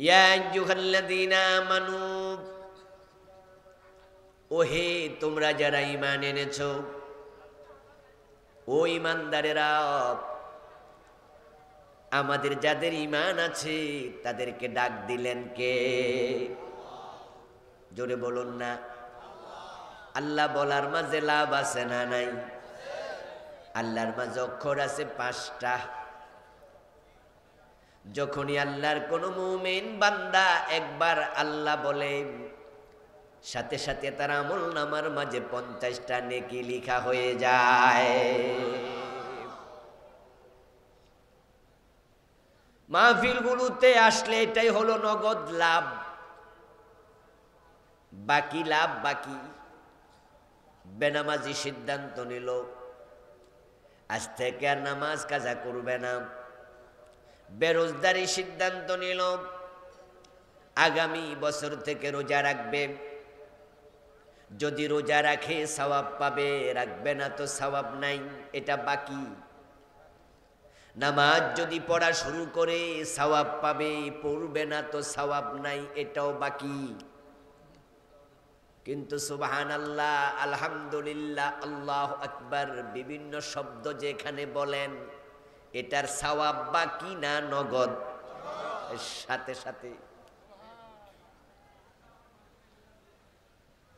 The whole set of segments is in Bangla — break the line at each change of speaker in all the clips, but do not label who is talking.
ইয়া আইয়ুহাল্লাযীনা আমানু, ওহে তোমরা যারা ঈমান এনেছো, ও ঈমানদারেরা, আমাদের যাদের ঈমান আছে তাদেরকে ডাক দিলেন কে? জোরে বলুন না। আল্লাহ বলার মাঝে লাভ আছে না নাই? আল্লাহর মাঝে অক্ষর আছে 5টা। যখনই আল্লাহর কোন মুমিন বান্দা একবার আল্লাহ বলে, সাথে সাথে তার আমল নামার মাঝে 50টা নেকি লিখা হয়ে যায়। মাহফিলগুলোতে আসলে এটাই হলো নগদ লাভ। বাকি লাভ বাকি। বেনামাজি সিদ্ধান্ত নিল আজ থেকে আর নামাজ কাজা করবে না। বেরোজগারি সিদ্ধান্ত নিল আগামী বছর থেকে রোজা রাখবে। যদি রোজা রাখে সওয়াব পাবে, রাখবে না তো সওয়াব নাই, এটা বাকি। নামাজ যদি পড়া শুরু করে সওয়াব পাবে, পড়বে না তো সওয়াব নাই, এটাও বাকি। কিন্তু সুবহানাল্লাহ, আলহামদুলিল্লাহ, আল্লাহু আকবার বিভিন্ন শব্দ যেখানে বলেন, এটার সওয়াব বাকি না নগদ? সাথে সাথে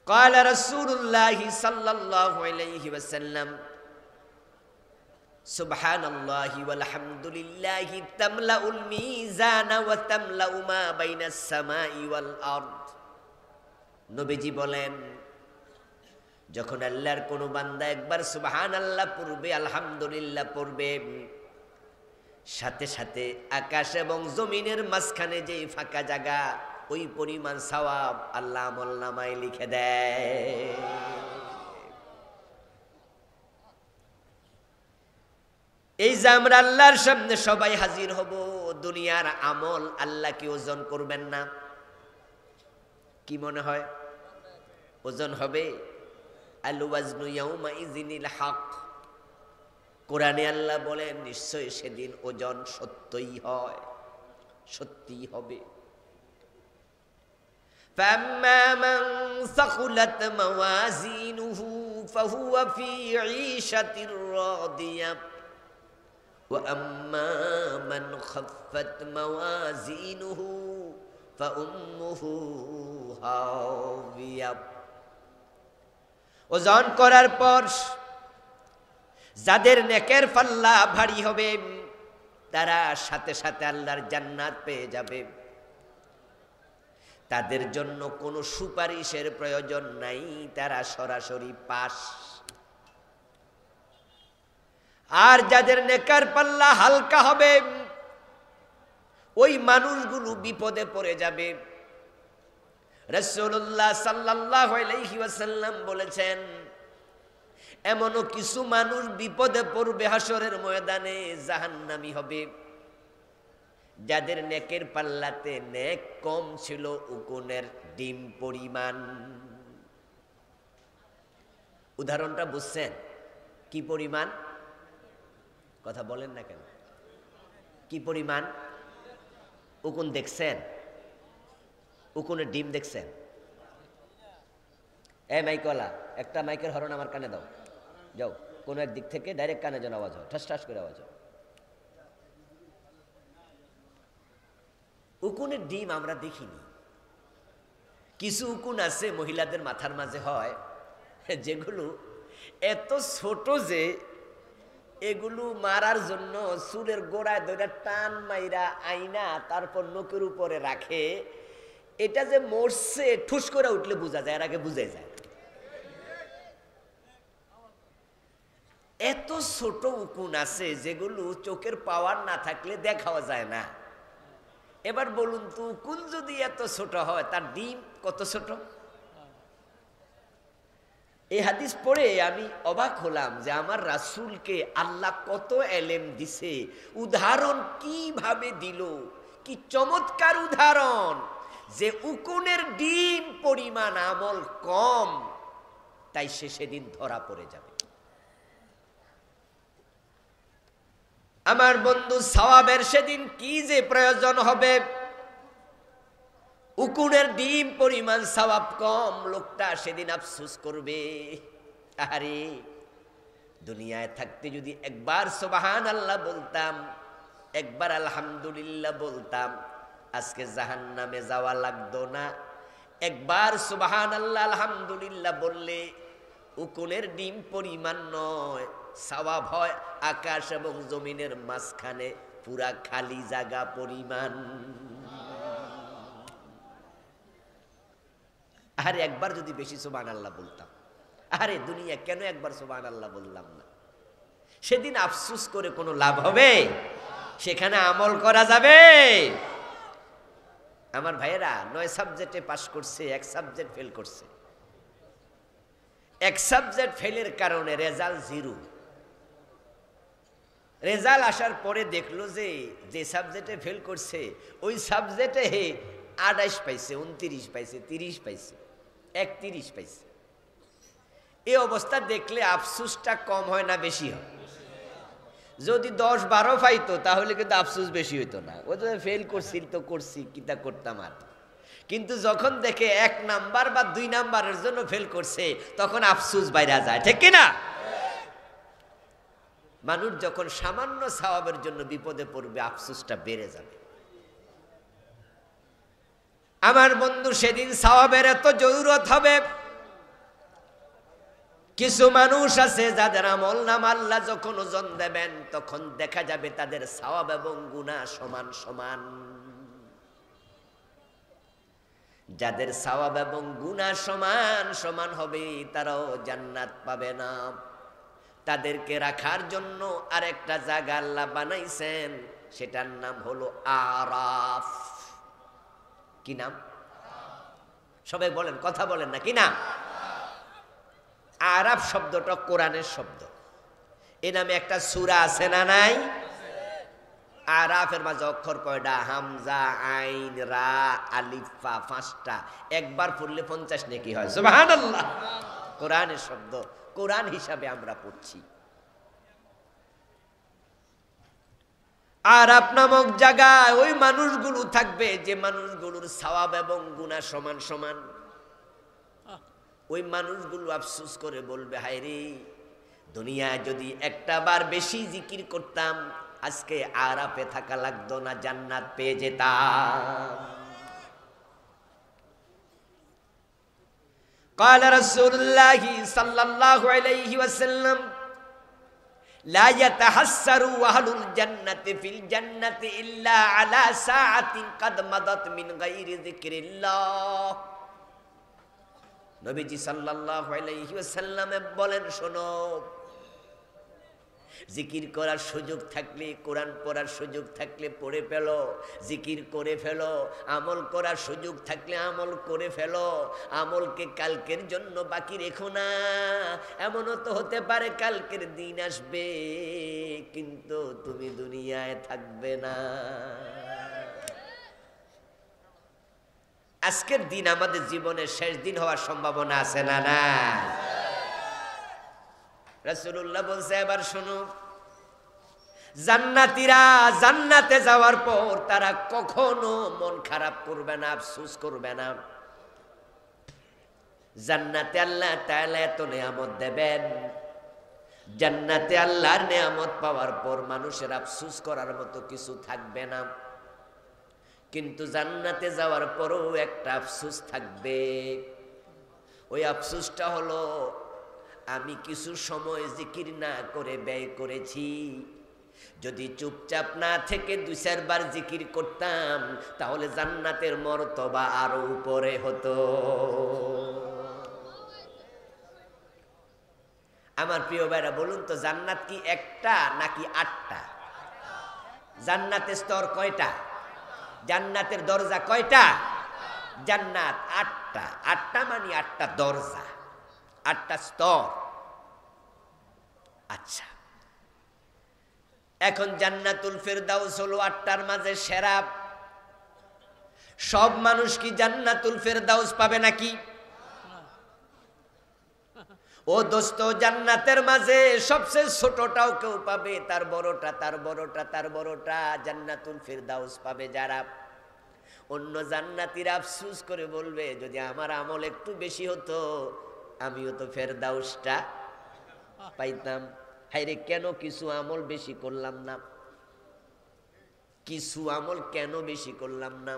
قال رسول الله صلى الله عليه وسلم سبحان الله والحمد لله تملأ الميزان وتملأ ما بين السماء والأرض। নবীজি বলেন, যখন আল্লাহর কোন বান্দা একবার সুবহানাল্লাহ পড়বে, আলহামদুলিল্লাহ পড়বে, সাথে সাথে আকাশ এবং জমিনের মাঝখানে যে ফাঁকা জায়গা, ওই পরিমাণ সওয়াব আল্লাহ আমলনামায় লিখে দেয়। এই যে আমরা আল্লাহর সামনে সবাই হাজির হব, দুনিয়ার আমল আল্লাহ কি ওজন করবেন না? কি মনে হয় ওজন হবে? আল ওয়াজনু ইয়াউমাইযিনিল হক। কোরআনে আল্লাহ বলেন নিশ্চয় সেদিন ওজন সত্যই হয়, সত্যি হবে। فَأَمَّا مَنْ ثَقُلَتْ مَوَازِينُهُ فَهُوَ فِي عِيشَةٍ رَاضِيَةٍ وَأَمَّا مَنْ خَفَّتْ مَوَازِينُهُ فَأُمُّهُ هَاوِيَةٌ। ওজন করার পর যাদের নেকের পাল্লা ভারী হবে, তারা সাথে সাথে আল্লাহর জান্নাত পেয়ে যাবে। তাদের জন্য কোনো সুপারিশের প্রয়োজন নাই, তারা সরাসরি পাস। আর যাদের নেকার পাল্লা হালকা হবে, ওই মানুষগুলো বিপদে পড়ে যাবে। রাসূলুল্লাহ সাল্লাল্লাহু আলাইহি ওয়াসাল্লাম বলেছেন, এমনও কিছু মানুষ বিপদে পড়বে হাসরের ময়দানে, জাহান্নামী হবে, যাদের নেকের পাল্লাতে নেক কম ছিল উকুনের ডিম পরিমাণ। উদাহরণটা বুঝছেন? কি পরিমাণ? কথা বলেন না কেন? কি পরিমাণ? উকুন দেখছেন? উকুনের ডিম দেখছেন? মাইকওয়ালা, একটা মাইকের হরণ আমার কানে দাও, যাও, কোনো এক দিক থেকে ডাইরেক্ট কানে যেন আওয়াজ হয়, ঠাস ঠাস করে আওয়াজ হয়। উকুনের ডিম আমরা দেখিনি। কিছু উকুন আছে মহিলাদের মাথার মাঝে হয়, যেগুলো এত ছোট যে এগুলো মারার জন্য চুলের গোড়ায় ধরে টান মাইরা আইনা তারপর নখের উপরে রাখে। এটা যে মরছে ঠুস করে উঠলে বোঝা যায়, এর আগে বুঝে যায়। এত ছোট উকুন আছে যেগুলো চোখের পাওয়ার না থাকলে দেখাও যায় না। এবার বলুন তো, উকুন যদি এত ছোট হয়, তার ডিম কত ছোট? এই হাদিস পড়ে আমি অবাক হলাম যে আমার রাসূলকে আল্লাহ কত এলেম দিছে, উদাহরণ কিভাবে দিল, কি চমৎকার উদাহরণ, যে উকুনের ডিম পরিমাণ আমল কম, তাই সে সেদিন ধরা পড়ে যাবে। আমার বন্ধু, সওয়াবের সেদিন কি যে প্রয়োজন হবে, উকুনের ডিম পরিমাণ সওয়াব কম, লোকটা সেদিন আফসোস করবে। আরে দুনিয়ায় থাকতে যদি একবার সুবহানাল্লাহ বলতাম, একবার আলহামদুলিল্লাহ বলতাম, আজকে জাহান্নামে যাওয়া লাগতো না। একবার সুবহানাল্লাহ আলহামদুলিল্লাহ বললে উকুনের ডিম পরিমাণ নয়, সওয়াব হয় আকাশ এবং জমিনের মাঝখানে পুরা খালি জায়গা পরিমাণ। আরে একবার যদি বেশি সুবহানাল্লাহ বলতাম। আরে দুনিয়া কেন একবার সুবহানাল্লাহ বললাম না? সেদিন আফসোস করে কোনো লাভ হবে? সেখানে আমল করা যাবে? আমার ভাইয়েরা 9 সাবজেক্টে পাশ করছে, 1 সাবজেক্ট ফেল করছে। 1 সাবজেক্ট ফেলের কারণে রেজাল্ট 0। রেজাল্ট আসার পরে দেখলো যে সাবজেক্টে ফেল করছে ওই সাবজেক্টে 28 পাইছে, 29 পাইছে, 30 পাইছে, 31 পাইছে। এই অবস্থা দেখলে আফসোসটা কম হয় না বেশি হয়? যদি 10-12 পাইতো তাহলে কিন্তু আফসোস বেশি হইতো না। ও তো ফেল করছিল তো করছি, কিতা করতাম আর। কিন্তু যখন দেখে 1 নাম্বার বা 2 নাম্বারের জন্য ফেল করছে তখন আফসোস বাইরে যায়, ঠিক কিনা? মানুষ যখন সামান্য সওয়াবের জন্য বিপদে পড়বে আফসোসটা বেড়ে যাবে। আমার বন্ধু সেদিন সওয়াবের এত জরুরত হবে। কিছু মানুষ আছে যাদের আমল নামা আল্লাহ যখন ওজন দেবেন তখন দেখা যাবে তাদের সওয়াব এবং গুনাহ সমান সমান। যাদের সওয়াব এবং গুনাহ সমান সমান হবে তারাও জান্নাত পাবে না। তাদেরকে রাখার জন্য আরেকটা জায়গা আল্লাহ বানাইছেন, সেটার নাম হলো আরাফ। কি নাম? সবাই বলেন, কথা বলেন না, কি নাম? আরাফ শব্দটা কোরআনের শব্দ। এ নামে একটা সূরা আছে না নাই? আরাফের মাঝে অক্ষর কয়টা? হামজা, আইন, রা, আলিফ, ফা, 5টা। একবার পড়লে 50 নেকি হয়। সুবহানাল্লাহ। কোরআনের শব্দ, কোরআন হিসাবে আমরা পড়ছি। আরাফ নামক জায়গায় ওই মানুষগুলো থাকবে যে মানুষগুলোর সওয়াব এবং গুনাহ সমান সমান। ওই মানুষগুলো আফসোস করে বলবে, হায় রে, দুনিয়ায় যদি একটা বার বেশি জিকির করতাম আজকে আরাফে থাকা লাগতো না, জান্নাত পেয়ে যেতাম। قال رسول الله صلى الله عليه وسلم لا يتحسر أهل الجنة في الجنة إلا على ساعة قد مضت من غير ذكر الله। নবীজি সাল্লাল্লাহু আলাইহি ওয়াসাল্লাম বলেন, শোনো, জিকির করার সুযোগ থাকলে, কোরআন পড়ার সুযোগ থাকলে পড়ে ফেলো, জিকির করে ফেলো। আমল করার সুযোগ থাকলে আমল করে ফেলো। আমলকে কালকের জন্য বাকি রেখো না। এমনও তো হতে পারে কালকের দিন আসবে কিন্তু তুমি দুনিয়ায় থাকবে না। আজকের দিন আমাদের জীবনের শেষ দিন হওয়ার সম্ভাবনা আছে না? না। রাসূলুল্লাহ বলছে, এবার শোনো, জান্নাতীরা জান্নাতে যাওয়ার পর তারা কখনো মন খারাপ করবে না, আফসোস করবে না। জান্নাতে আল্লাহ তাআলা এত নিয়ামত দেবেন, জান্নাতে আল্লাহর নিয়ামত পাওয়ার পর মানুষের আফসোস করার মতো কিছু থাকবে না। কিন্তু জান্নাতে যাওয়ার পরও একটা আফসোস থাকবে। ওই আফসোসটা হলো, আমি কিছু সময় জিকির না করে ব্যয় করেছি। যদি চুপচাপ না থেকে 2-4 বার জিকির করতাম তাহলে জান্নাতের মর্তবা আরো উপরে হতো। আমার প্রিয় ভাইরা, বলুন তো, জান্নাত কি একটা নাকি 8টা? জান্নাতের স্তর কয়টা? জান্নাতের দরজা কয়টা? জান্নাত 8টা। 8টা মানে 8টা দরজা, 8টা স্তর। আচ্ছা, এখন জান্নাতুল ফেরদাউস হলো 8টার মাঝে সেরা। সব মানুষ কি জান্নাতুল ফেরদাউস পাবে নাকি? ও দোস্ত, জান্নাতের মাঝে সবচেয়ে ছোটটাও কেউ পাবে, তার বড়টা, তার বড়টা, তার বড়টা। জান্নাতুল ফেরদাউস পাবে যারা, অন্য জান্নাতীরা আফসোস করে বলবে যদি আমার আমল একটু বেশি হতো আমিও তো ফেরদাউসটা পাইতাম। হায়রে কেন কিছু আমল বেশি করলাম না, কিছু আমল কেন বেশি করলাম না?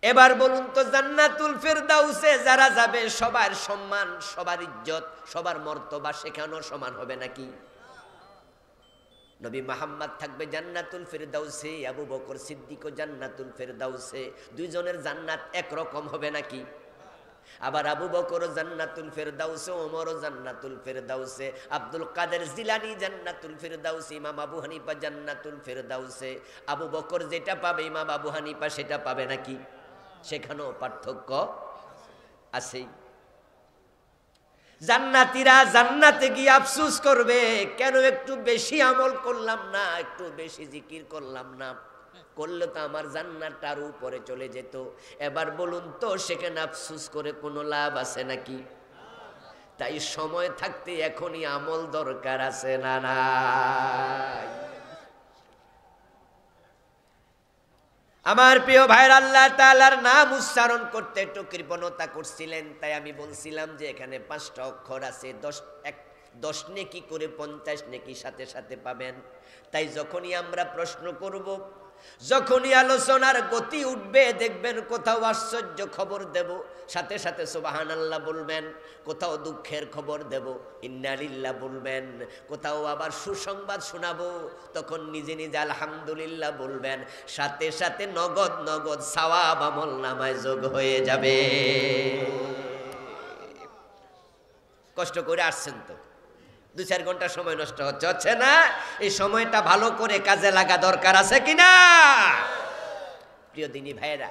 এবার বলুন তো জান্নাতুল ফেরদাউসে যারা যাবে সবার সম্মান, সবার ইজ্জত, সবার মর্তবা সেখানেও সমান হবে নাকি? নবী মুহাম্মদ থাকবে জান্নাতুল ফেরদাউসে, আবু বকর সিদ্দিকও জান্নাতুল ফেরদাউসে, দুইজনের জান্নাত একরকম হবে নাকি? আবার আবু বকর জান্নাতুল ফেরদাউসে, ওমরও জান্নাতুল ফেরদাউসে, আব্দুল কাদের জিলানী জান্নাতুল ফেরদাউসে, ইমাম আবু হানিফা জান্নাতুল ফেরদাউসে। আবু বকর যেটা পাবে ইমাম আবু হানিফা সেটা পাবে নাকি? সেখানেও পার্থক্য আছে। জান্নাতীরা জান্নাতে গিয়ে আফসোস করবে কেন একটু বেশি আমল করলাম না, একটু বেশি জিকির করলাম না, করলে তো আমার জান্নাতটা আরো উপরে চলে যেত। এবার বলুন তো সেখানে আফসোস করে কোনো লাভ আছে নাকি? তাই সময় থাকতে এখনই আমল দরকার আছে না নাই? আমার প্রিয় ভাইরা, আল্লাহ তাআলার নাম উচ্চারণ করতে একটু কৃপণতা করছিলেন, তাই আমি বলছিলাম যে এখানে 5টা অক্ষর আছে, 10 নেকি করে 50 নেকি সাথে সাথে পাবেন। তাই যখনই আমরা প্রশ্ন করব, যখনই আলোচনার গতি উঠবে, দেখবেন কোথাও আশ্চর্য খবর দেব সাথে সাথে সুবহানাল্লাহ বলবেন, কোথাও দুঃখের খবর দেব ইন্না লিল্লাহ বলবেন, কোথাও আবার সুসংবাদ শোনাবো তখন নিজে নিজে আলহামদুলিল্লাহ বলবেন, সাথে সাথে নগদ নগদ সওয়াব আমল নামায় যোগ হয়ে যাবে। কষ্ট করে আসছেন তো, 2-4 ঘন্টা সময় নষ্ট হচ্ছে না? এই সময়টা ভালো করে কাজে লাগা দরকার আছে কিনা? প্রিয় দিনী ভাইরা,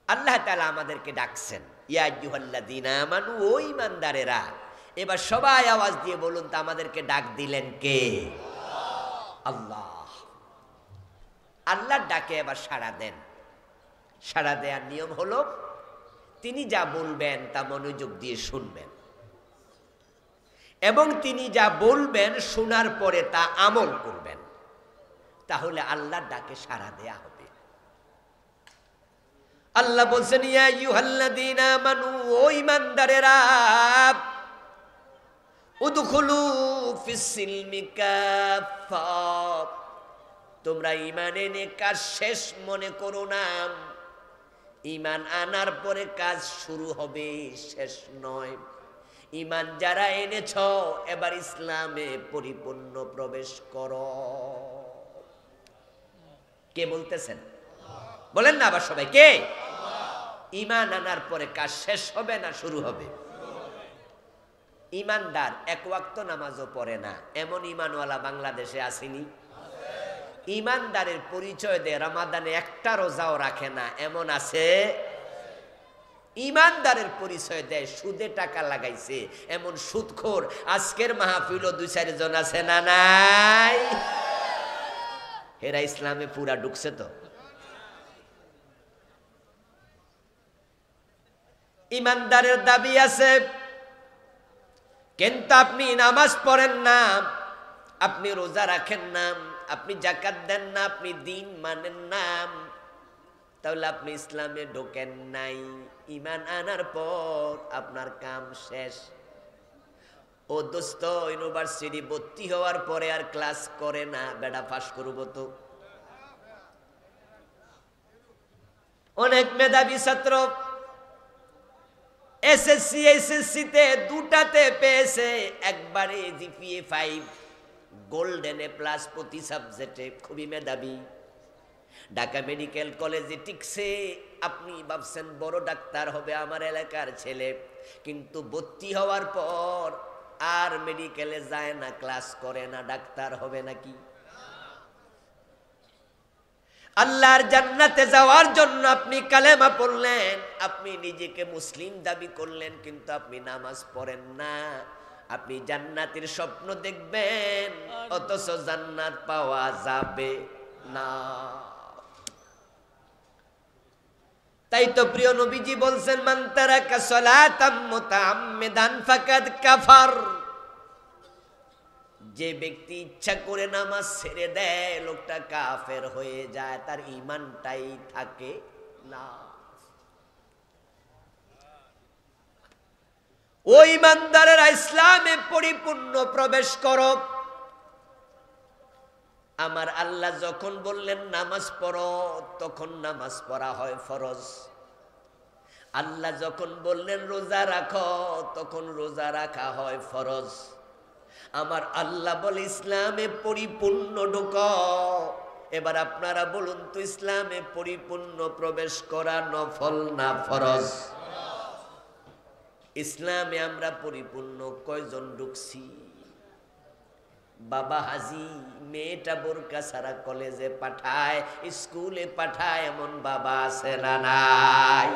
আল্লাহ তাআলা আমাদেরকে ডাকছেন, ইয়া আইয়ুহাল্লাযীনা আমানু, ও ঈমানদারেরা। এবার সবাই আওয়াজ দিয়ে বলুন তো আমাদেরকে ডাক দিলেন কে? আল্লাহ। আল্লাহর ডাকে এবার সাড়া দেন। সাড়া দেওয়ার নিয়ম হলো তিনি যা বলবেন তা মনোযোগ দিয়ে শুনবেন, এবং তিনি যা বলবেন শোনার পরে তা আমল করবেন, তাহলে আল্লাহর ডাকে সাড়া দেয়া হবে। আল্লাহ বলছেন, ইয়া আইয়ুহাল্লাযীনা আমানু, ও ঈমানদারেরা, উদখুলু ফিস-সিলমি কাফা, তোমরা ঈমান এনে কাজ শেষ মনে করো না। ঈমান আনার পরে কাজ শুরু হবে, শেষ নয়। ঈমান যারা এনেছ এবার ইসলামে পরিপূর্ণ প্রবেশ করো। কে বলতেছেন? বলেন না আবার সবাই, কে? ঈমান আনার পরে কাজ শেষ হবে না শুরু হবে? ঈমানদার এক ওয়াক্ত নামাজও পড়ে না এমন ঈমানওয়ালা বাংলাদেশে আসেনি? ঈমানদারের পরিচয় দেয় রমাদানে একটা রোজাও রাখে না এমন আছে? ঈমানদারের পরিচয় দেয় সুদে টাকা লাগাইছে এমন সুদখোর আজকের মাহফিলও 2-4 জন আছে না নাই? এরা ইসলামে পুরা ঢুকছে তো। ঈমানদারের দাবি আছে, কিন্তু আপনি নামাজ পড়েন না, আপনি রোজা রাখেন না, আপনি যাকাত দেন না, আপনি দিন মানেন না, তাহলে আপনি ইসলামে ঢোকেন নাই। ঈমান আনার পর আপনার কাম শেষ। ও দোস্ত, ইউনিভার্সিটি ভর্তি হওয়ার পরে আর ক্লাস করে না, বেড়া পাস করবো তো। অনেক মেধাবী ছাত্র এসএসসি এসএসসিতে দুটাতে পেয়েছে একবারে জিপিএ 5, গোল্ডেন এ প্লাস প্রতি সাবজেক্টে, খুবই মেধাবী। ঢাকা মেডিকেল কলেজে টিকছে, আপনি ভাবছেন বড় ডাক্তার হবে আমার এলাকার ছেলে, কিন্তু ভর্তি হওয়ার পর আর মেডিকেলে যায় না, ক্লাস করে না, ডাক্তার হবে নাকি? আল্লাহর জান্নাতে যাওয়ার জন্য আপনি কালেমা পড়লেন, আপনি নিজেকে মুসলিম দাবি করলেন, কিন্তু আপনি নামাজ পড়েন না। আপনি জান্নাতের স্বপ্ন দেখবেন অথচ জান্নাত পাওয়া যাবে না। তাই তো প্রিয় নবীজি বলছেন, মান তারাকা সালাতাম মুতাআম্মিদান ফাকাদ কাফার। যে ব্যক্তি ইচ্ছা করে নামাজ ছেড়ে দেয় লোকটা কাফের হয়ে যায়, তার ঈমানটাই থাকে না। ওই ইমানদারেরা ইসলামে পরিপূর্ণ প্রবেশ করো। আমার আল্লাহ যখন বললেন নামাজ পড়ো, তখন নামাজ পড়া হয় ফরজ। আল্লাহ যখন বললেন রোজা রাখো, তখন রোজা রাখা হয় ফরজ। আমার আল্লাহ বলে ইসলামে পরিপূর্ণ ঢোকো। এবার আপনারা বলুন তো, ইসলামে পরিপূর্ণ প্রবেশ করা নফল না ফরজ? ইসলামে আমরা পরিপূর্ণ কয়জন ঢুকছি? বাবা হাজি মেয়েটা বোরকা ছাড়া কলেজে পাঠায়, স্কুলে পাঠায়, এমন বাবা আছে না নাই?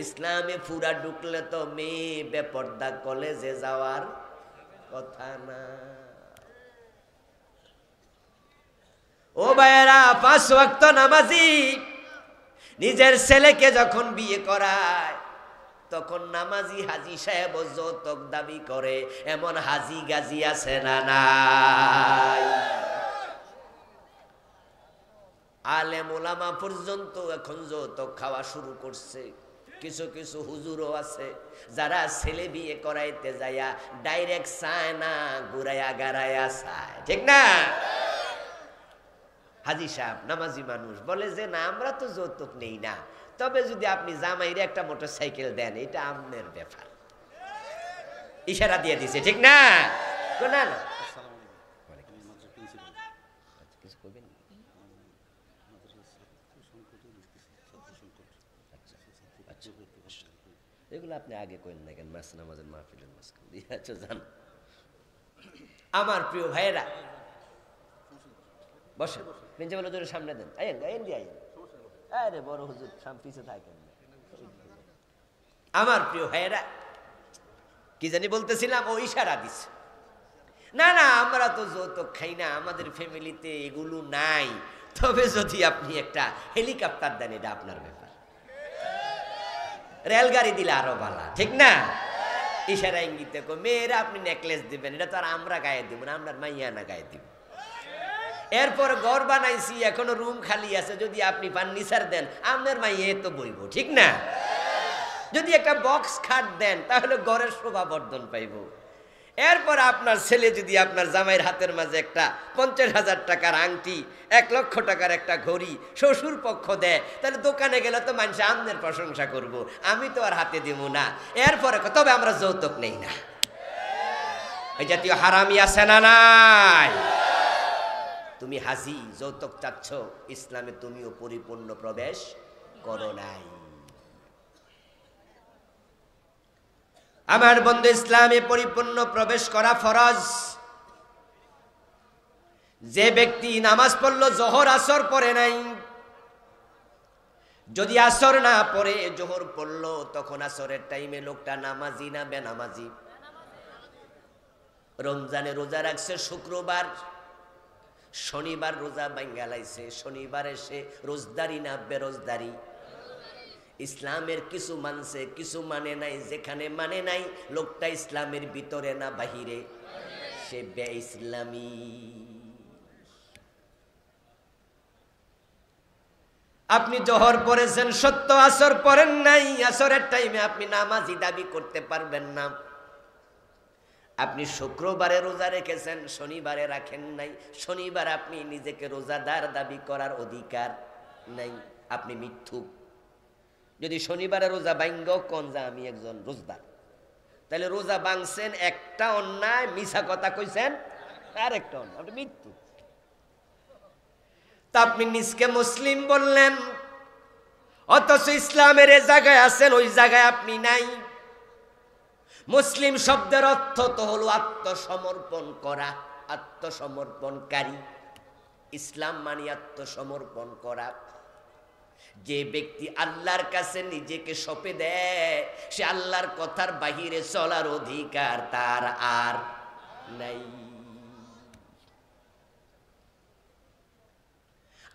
ইসলামে পুরা ঢুকলে তো মেয়ে বেপর্দা কলেজে যাওয়ার কথা না। ও ভাইয়েরা, 5 ওয়াক্ত নামাজি নিজের ছেলেকে যখন বিয়ে করায়, তখন নামাজি হাজি সাহেব যৌতুক দাবি করে। এমন হাজি গাজি আছে না নাই? আলেম ওলামা পর্যন্ত এখন যৌতুক খাওয়া শুরু করছে। কিছু কিছু হুজুরও আছে যারা ছেলে বিয়ে করাইতে যায়া ডাইরেক্ট চায় না, ঘুরাইয়া গাড়াইয়া চায়, ঠিক না? হাজি সাহেব নামাজি মানুষ বলে যে না, আমরা তো যৌতুক নেই না, তবে যদি আপনি জামাইরে একটা মোটরসাইকেল দেন, এটা আপনার ব্যাপার। ইশারা দিয়ে দিছে, ঠিক না? না না, এগুলো আপনি আগে কইন না কেন? মাস নামাজের মাহফিলের মাঝখান দিয়ে আচ্ছা জান। আমার প্রিয় ভাইয়েরা, বসে প্রিন্সিপাল হুজুরের সামনে দেন। আইন আইন দিয়ে আইন। আরে বড় হুজুর পিছে থাকেন। আমার প্রিয় ভাইয়েরা, কি জানি বলতেছিলাম, ও ইশারা দিছে। না না, আমরা তো যৌতুক খাই না, আমাদের ফ্যামিলিতে এগুলো নাই। তবে যদি আপনি একটা হেলিকপ্টার দেন, এটা আপনার ব্যাপার। রেলগাড়ি দিলে আরো ভালো, ঠিক না? ইশারা ইঙ্গিতে মেয়েরা আপনি নেকলেস দিবেন, এটা তো আর আমরা গায়ে দিব না, আপনার মাইয়া না গায়ে দিব। এরপর ঘর বানাইছি, এখনো রুম খালি আছে, যদি আপনি ফার্নিচার দেন, আপনার মাইয়া তো বইব, ঠিক না? যদি একটা বক্স খাট দেন, তাহলে ঘরের শোভা বর্ধন পাইব। এরপর আপনার ছেলে যদি আপনার জামাইয়ের হাতের মাঝে একটা 50,000 টাকার আংটি, 1 লক্ষ টাকার একটা ঘড়ি শ্বশুর পক্ষ দেয়, তাহলে দোকানে গেলে তো মানুষ আমনের প্রশংসা করব, আমি তো আর হাতে দিব না। এরপরে তবে আমরা যৌতুক নেই না। এই জাতীয় হারামি আছে না নাই? তুমি হাজি যৌতুক চাচ্ছ, ইসলামে তুমিও পরিপূর্ণ প্রবেশ করো নাই। আমার বন্ধু, ইসলামে পরিপূর্ণ প্রবেশ করা ফরজ। যে ব্যক্তি নামাজ পড়লো, জোহর আসর পড়ে নাই, যদি আসর না পড়ে জোহর পড়লো, তখন আসরের টাইমে লোকটা নামাজি না বেনামাজি? রমজানে রোজা রাখছে শুক্রবার, শনিবার রোজা ভাঙ্গা লাইছে, শনিবারে সে রোজদারি না বেরোজদারি? ইসলামের কিছু মানছে, কিছু মানে নাই। যেখানে মানে নাই, লোকটা ইসলামের ভিতরে না বাহিরে, সে বে-ইসলামী। আপনি জোহর পড়েছেন সত্য, আসর পড়েন নাই, আসরের টাইমে আপনি নামাজি দাবি করতে পারবেন না। আপনি শুক্রবারে রোজা রেখেছেন, শনিবারে রাখেন নাই, শনিবার আপনি নিজেকে রোজাদার দাবি করার অধিকার নাই, আপনি মিথ্যুক। যদি শনিবারে রোজা ভাঙ্গ কোন যা আমি একজন রোজদার, তাহলে রোজা ভাঙছেন একটা অন্যায়, মিছা কথা কইছেন আর একটা অন্যায়, আপনি মৃত্যু। তা আপনি নিজকে মুসলিম বললেন, অথচ ইসলামের যে জায়গায় আছেন ওই জায়গায় আপনি নাই। মুসলিম শব্দের অর্থ তো হলো আত্মসমর্পণ করা, আত্মসমর্পণকারী। ইসলাম মানে আত্মসমর্পণ করা। যে ব্যক্তি আল্লাহর কাছে নিজেকে সঁপে দেয়, সে আল্লাহর কথার বাহিরে চলার অধিকার তার আর নাই।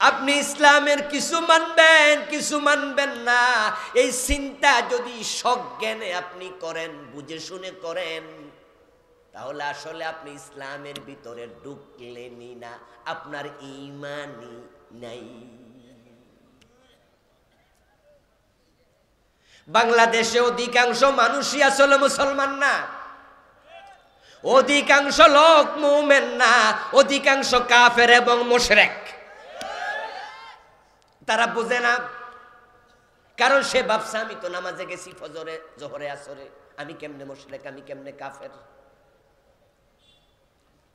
আপনি ইসলামের কিছু মানবেন, কিছু মানবেন না, এই চিন্তা যদি সজ্ঞানে আপনি করেন, বুঝে শুনে করেন, তাহলে আসলে আপনি ইসলামের ভিতরে ঢুকলেনই না, আপনার ঈমানই নাই। বাংলাদেশে অধিকাংশ মানুষই আসলে মুসলমান না, অধিকাংশ লোক মুমিন না, অধিকাংশ কাফের এবং মুশরিক। তারা বুঝে না, কারণ সে ভাবছে আমি তো নামাজে গেছি ফজরে জোহরে আসরে, আমি কেমনে মুশরিক, আমি কেমনে কাফের।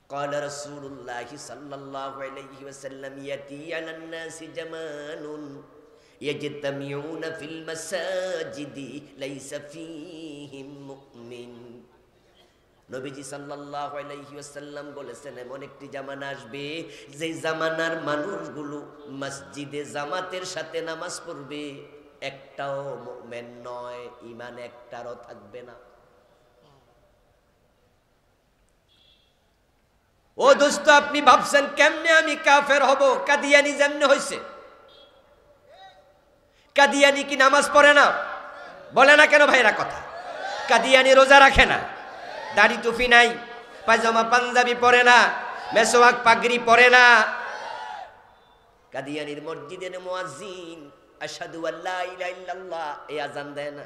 قال رسول الله صلى الله عليه وسلم يأتي على الناس زمان يجتمعون في المساجد ليس فيهم مؤمن। নবীজি সাল্লাল্লাহু আলাইহি ওয়াসাল্লাম বলেছেন এমন একটি জামানা আসবে যে জামানার মানুষগুলো মসজিদে জামাতের সাথে নামাজ পড়বে, একটাও মুমিন নয়, ঈমান একটারও থাকবে না। ও দোস্ত, আপনি ভাবছেন কেমনে আমি কাফের হব? কাদিয়ানি যেমনে হইছে। কাদিয়ানি কি নামাজ পড়ে না? বলে না কেন ভাইরা কথা? কাদিয়ানি রোজা রাখে না, দাড়ি টুপি নাই, পায়জামা পাঞ্জাবি পরে না, মেসওয়াক পাগড়ি পরে না। কাদিয়ানির মসজিদের মুয়াজ্জিন আশহাদু আল্লা ইলাহা ইল্লাল্লাহ এই আযান দেয় না,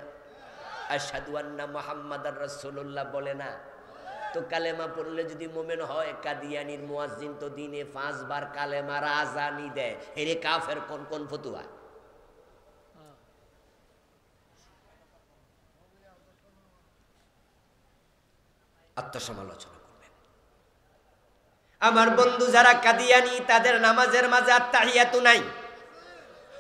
আশহাদু আন্না মুহাম্মাদার রাসূলুল্লাহ বলে না। তো কালেমা পড়লে যদি মুমিন হয়, কাদিয়ানির মুয়াজ্জিন তো দিনে 5 বার কালেমার আযানই দেয়, এরে কাফের কোন কোন ফতুয়া? আত্মসমালোচনা করবেন। আমার বন্ধু যারা কাদিয়ানি, তাদের নামাজের মাঝে আত্তাহিয়াতু নাই।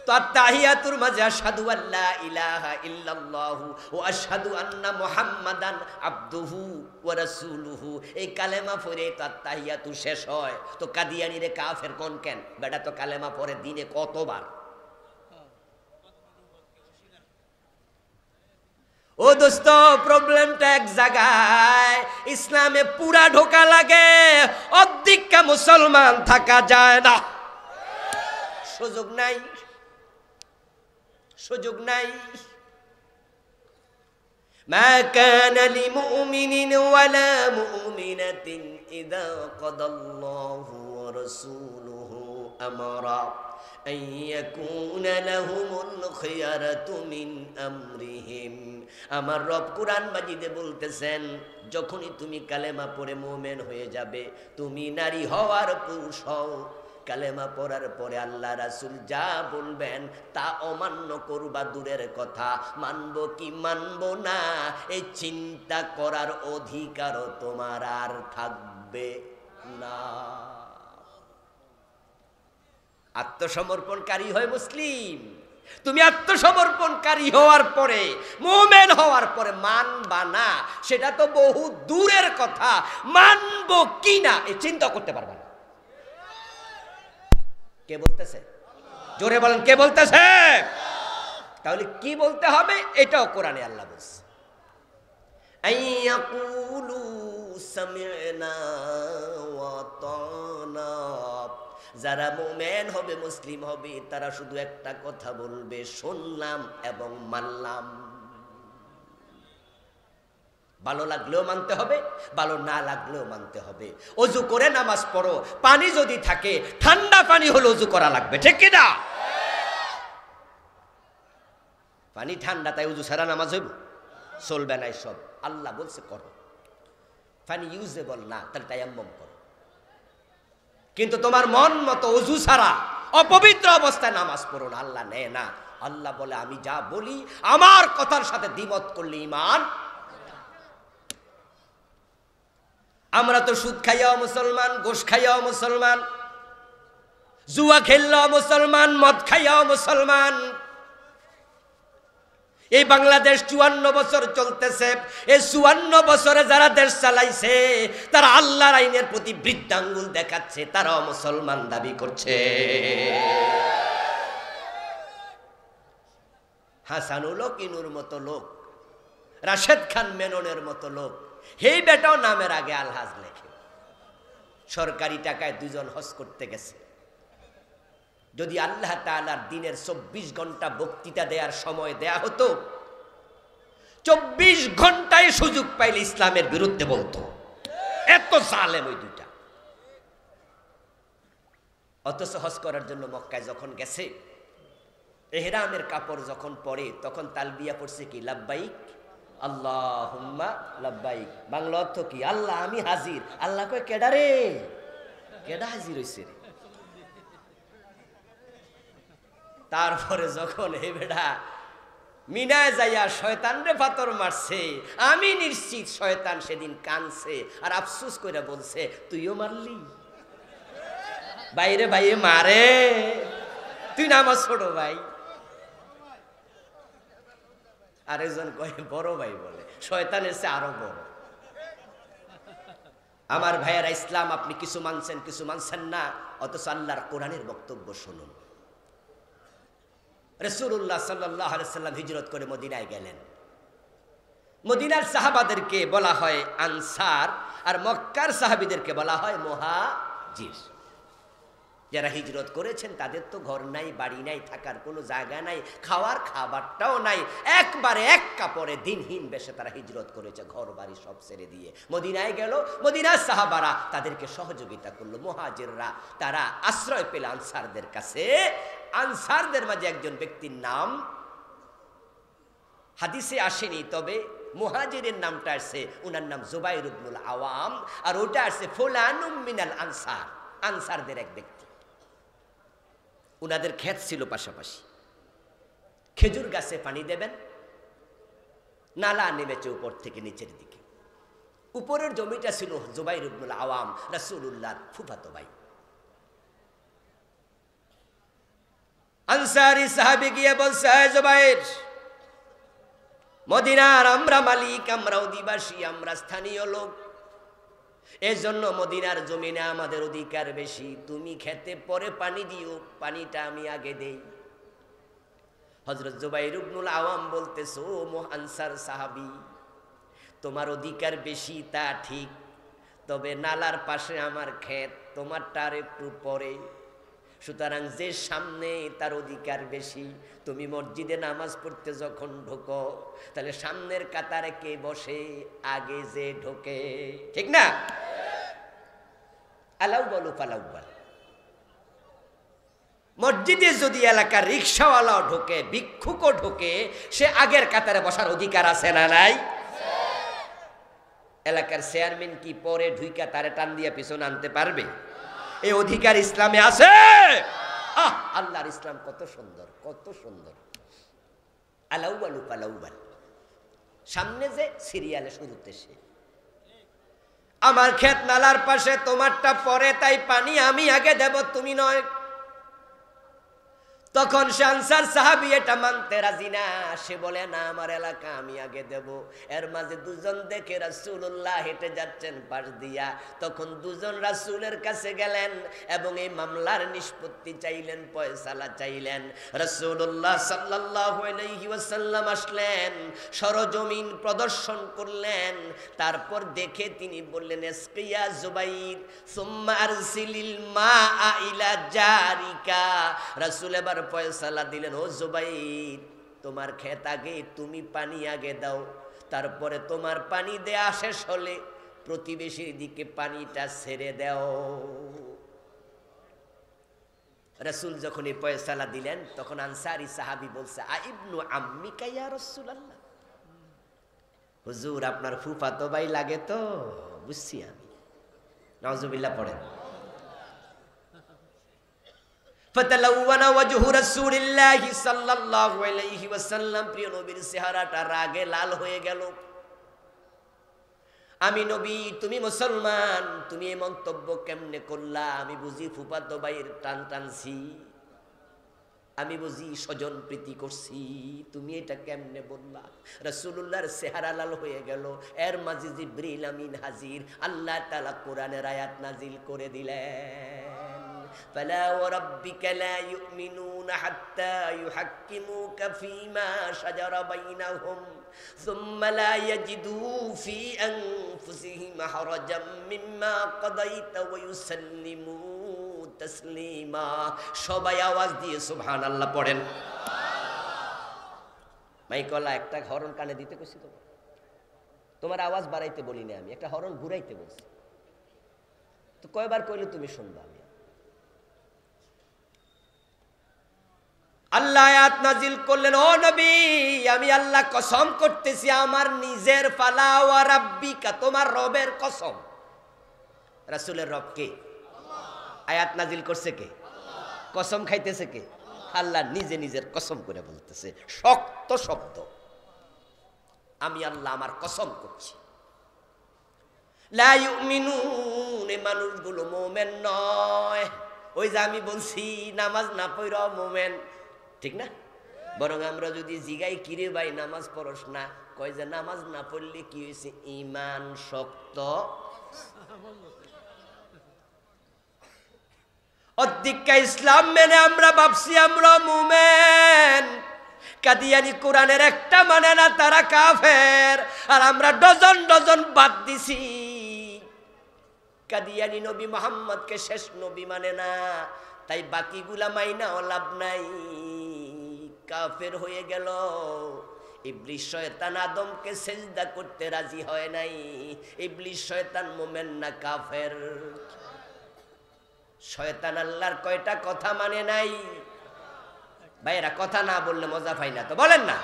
তো আত্তাহিয়াতুর মাঝে আশহাদু আল্লা ইলাহা ইল্লাল্লাহু ওয়া আশহাদু আন্না মুহাম্মাদান আবদুহু ওয়া রাসূলুহু, এই কালেমা পড়ে তো আত্তাহিয়াতু শেষ হয়। তো কাদিয়ানিরে কাফের কোন কেন? বেটা তো কালেমা পড়ে দিনে কতবার। ও দোস্ত, প্রবলেমটা এক জায়গায়, ইসলামে পুরা ঢোকা লাগে, অর্ধেকটা মুসলমান থাকা যায় না। সুযোগ নাই, সুযোগ নাই। মা কানা লিমুমিনিন ওয়ালা মুমিনাতিন ইযা কাদাল্লাহু ওয়া রাসূলুহু আমরা আন ইয়াকুনা লাহুমুল খিয়ারাতু মিন আমরিহিম। আমার রব কুরআন মাজিদে বলতেছেন, যখনই তুমি কালেমা পড়ে মুমিন হয়ে যাবে, তুমি নারী হওয়ার পুরুষ হও, কালেমা পড়ার পরে আল্লাহ রাসূল যা বলবেন তা অমান্য করবা দূরের কথা, মানব কি মানব না এই চিন্তা করার অধিকারও তোমার আর থাকবে না। আত্মসমর্পণকারী হয় মুসলিম। তুমি আত্মসমর্পণকারী হওয়ার পরে, মুমিন হওয়ার পরে মানবা না, সেটা তো বহু দূরের কথা, মানব কি না এই চিন্তা করতে পারবা না। কে বলতেছে? জোরে বলেন, কে বলতেছে? তাহলে কি বলতে হবে? এটাও কোরআনে আল্লাহ বলছে, আইয়াকুলু সামি'না ওয়া আতানা। যারা মুমিন হবে, মুসলিম হবে, তারা শুধু একটা কথা বলবে, শুনলাম এবং মানলাম। ভালো লাগলেও মানতে হবে, ভালো না লাগলেও মানতে হবে। ওযু করে নামাজ পড়ো, পানি যদি থাকে ঠান্ডা পানি হলে ওযু করা লাগবে, ঠিক কি না? পানি ঠান্ডা, তাই ওযু ছাড়া নামাজ হইব? চলবে না। সব আল্লাহ বলছে করো। পানি ইউজেবল না, তাহলে তায়াম্মুম করো। কিন্তু তোমার মন মতো ওযু ছাড়া অপবিত্র অবস্থায় নামাজ পড়ো না, আল্লাহ নেয় না। আল্লাহ বলে, আমি যা বলি আমার কথার সাথে দ্বিমত করলে ঈমান। আমরা তো সুদ খাইয়াও মুসলমান, ঘুষ খাইয়াও মুসলমান, জুয়া খেললেও মুসলমান, মদ খাইয়াও মুসলমান। এই বাংলাদেশ 54 বছর চলতেছে, এই 54 বছরে যারা দেশ চালাইছে তারা আল্লাহর আইনের প্রতি বৃদ্ধাঙ্গুল দেখাচ্ছে, তারাও মুসলমান দাবি করছে। হাসানুল কিনুর মতো লোক, রাশেদ খান মেননের মতো লোক, এই বেটাও নামের আগে আলহাজ লেখে। সরকারি টাকায় 2 জন হজ করতে গেছে। যদি আল্লাহ তাআলার দিনের 24 ঘন্টা বক্তৃতা দেওয়ার সময় দেয়া হতো, 24 ঘন্টায় সুযোগ পাইলে ইসলামের বিরুদ্ধে বলতো। এত জালেম ওই দুইটা। অথচ হজ করার জন্য মক্কায় যখন গেছে, এহরামের কাপড় যখন পরে তখন তালবিয়া পড়ছে কি, লাব্বাইক আল্লাহুম্মা লাব্বাইক। বাংলা অর্থ কি, আল্লাহ আমি হাজির। আল্লাহ কয় কেডা রে, কেডা হাজির হইছে রে। তারপরে যখন হে বেড়া মিনায় যাইয়া শয়তান রে পাথর মারছে, আমি নিশ্চিত শয়তান সেদিন কানছে আর আফসোস করে বলছে, তুইও মারলি বাইরে, ভাইয়ে মারে, তুই না আমার ছোট ভাই। আরেকজন কয়ে বড় ভাই বলে, শয়তানের চেয়ে আরো বড়। আমার ভাইয়েরা, ইসলাম আপনি কিছু মানছেন কিছু মানছেন না, অথচ আল্লাহর কোরআনের বক্তব্য শুনুন। রাসূলুল্লাহ সাল্লাল্লাহু আলাইহি ওয়াসাল্লাম হিজরত করে মদিনায় গেলেন। মদিনার সাহাবাদেরকে বলা হয় আনসার, আর মক্কার সাহাবীদেরকে বলা হয় মুহাজির। যারা হিজরত করেছেন তাদের তো ঘর নাই, বাড়ি নাই, থাকার কোনো জায়গা নাই, খাওয়ার খাবারটাও নাই, একবারে এক কাপড়ে দিনহীন বেশে তারা হিজরত করেছে, ঘর বাড়ি সব ছেড়ে দিয়ে মদিনায় গেল। মদিনার সাহাবারা তাদেরকে সহযোগিতা করলো, মুহাজিররা তারা আশ্রয় পেল আনসারদের কাছে। আনসারদের মাঝে একজন ব্যক্তির নাম হাদিসে আসেনি, তবে মুহাজিরের নামটা আসছে, ওনার নাম জুবাইর ইবনুল আওয়াম, আর ওটা আসছে ফুলানুম মিনাল আনসার, আনসারদের এক ব্যক্তি। উনাদের ক্ষেত ছিল পাশাপাশি, খেজুর গাছে পানি দেবেন, নালা নেমেছে উপর থেকে নিচের দিকে। উপরের জমিটা ছিল জুবাইর ইবনুল আওয়াম, রাসূলুল্লাহর ফুফাতো ভাই। আনসারী সাহাবী গিয়ে বলছে, জুবাইর, মদিনার আমরা মালিক, আমরা অধিবাসী, আমরা স্থানীয় লোক, এজন্য মদিনার জমিনে আমাদের অধিকার বেশি, তুমি খেতে পরে পানি দিও, পানিটা আমি আগে দেই। হযরত জুবাইর ইবনুল আওয়াম বলতেছে, ও আনসার সাহাবী, তোমার অধিকার বেশি তা ঠিক, তবে নালার পাশে আমার ক্ষেত, তোমারটার একটু পরে, সুতরাং যে সামনে তার অধিকার বেশি। তুমি মসজিদে নামাজ পড়তে যখন ঢোকো, তাহলে সামনের কাতারে কে বসে, আগে যে ঢোকে, ঠিক না? আলাউবালু ফালাউবাল। মসজিদে যদি এলাকার রিক্সাওয়ালাও ঢোকে, ভিক্ষুকও ঢোকে, সে আগের কাতারে বসার অধিকার আছে না নাই? এলাকার চেয়ারম্যান কি পরে ঢুইকা তারে টান দিয়া পিছনে আনতে পারবে? এই অধিকার ইসলামে আছে। আল্লাহর ইসলাম কত সুন্দর, কত সুন্দর। আলাউবালু ফালাউবাল, সামনে যে সিরিয়ালে শুরুতে সে, আমার ক্ষেত নালার পাশে, তোমারটা পরে, তাই পানি আমি আগে দেব, তুমি নয়। তখন সে আনসার সাহাবী এটা মানতে রাজি না, সে বলে না, আমার এলাকা আমি আগে দেব। এর মাঝে দুজন দেখে রাসূলুল্লাহ হেঁটে যাচ্ছেন পাশ দিয়া, তখন দুজন রাসূলের কাছে গেলেন এবং এই মামলার নিষ্পত্তি চাইলেন, ফয়সালা চাইলেন। রাসূলুল্লাহ সাল্লাল্লাহু আলাইহি ওয়াসাল্লাম আসলেন, সরজমিন প্রদর্শন করলেন, তারপর দেখে তিনি বললেন, ইসকিয়া জুবাইর সুম্মা আরসিলিল মাআ ইলা জারিকা। রাসূল এবার ফয়সালা দিলেন, ও জুবাইর, তোমার ক্ষেত আগে, তুমি পানি আগে দাও, তারপরে তোমার পানি দেয়া শেষ হলে প্রতিবেশীর দিকে পানিটা ছেড়ে দাও। রাসূল যখন এই ফয়সালা দিলেন, তখন আনসারী সাহাবী বলছে, আইবনু আম্মিকা ইয়া রাসূলুল্লাহ, হুজুর আপনার ফুফাতো ভাই লাগে তো, বুঝছি আমি। নাউজুবিল্লাহ পড়েন। ফাতালাওয়ানা ওয়াজহু রাসূলিল্লাহি সাল্লাল্লাহু আলাইহি ওয়াসাল্লাম, প্রিয় নবীর চেহারাটা রাগে লাল হয়ে গেল। আমি নবী, তুমি মুসলমান, তুমি এই মন্তব্য কেমনে করলা? আমি বুঝি ফুফাতো ভাইয়ের টান টানছি, আমি বুঝি স্বজন প্রীতি করছি, তুমি এটা কেমনে বললা? রাসূলুল্লাহর চেহারা লাল হয়ে গেল। এর মাঝে জিবরিল আমিন হাজির, আল্লাহ তাআলা কোরআনের আয়াত নাজিল করে দিলেন, فلا وربك لا يؤمنون حتى يحكموك فيما شجر بينهم ثم لا يجدوا في أنفسهم حرجا مما قضيت ويسلموا تسليما। সবাই আওয়াজ দিয়ে সুবহানাল্লাহ পড়েন। মাইকলা একটা হরন কানে দিতে কইছি, তোমার আওয়াজ বাড়াইতে বলি না, আমি একটা হরন ঘুরাইতে বলছি। তো কয়বার কইলে তুমি শুনবা? আমি আল্লাহ আয়াত নাজিল করলেন, ও নবী আমি আল্লাহ কসম করতেছি আমার নিজের ফালা ওয়া রাব্বিকা, তোমার রবের কসম। রাসূলের রব কে? আয়াত নাজিল করছে কে? কসম খাইতেছে কে? আল্লাহ নিজে নিজের কসম করে বলতেছে, শক্ত শব্দ, আমি আল্লাহ আমার কসম করছি। লা ইউমিনুন, এই মানুষগুলো মুমিন নয়। ওই যে আমি বলছি নামাজ না পড়াও মুমিন, ঠিক না? বরং আমরা যদি জিগাই কিরে ভাই নামাজ পড়স না, কয় যে নামাজ না পড়লে কি হয়েছে? ঈমান শক্ত। অধিকা ইসলাম মেনে আমরা ভাবছি আমরা মুমিন। কাদিয়ানি কোরআনের একটা মানে না, তারা কাফের। আর আমরা ডজন ডজন বাদ দিছি। কাদিয়ানি নবী মুহাম্মদকে শেষ নবী মানে না, তাই বাকিগুলা মাইনাও লাভ নাই, কাফের হয়ে গেল। ইবলিস শয়তান আদমকে সিজদা করতে রাজি হয় নাই। ইবলিস শয়তান মুমিন না কাফের। শয়তান আল্লাহর কয়টা কথা মানে নাই? ভাইরা কথা না বললে মজা পাই না তো, বলেন না।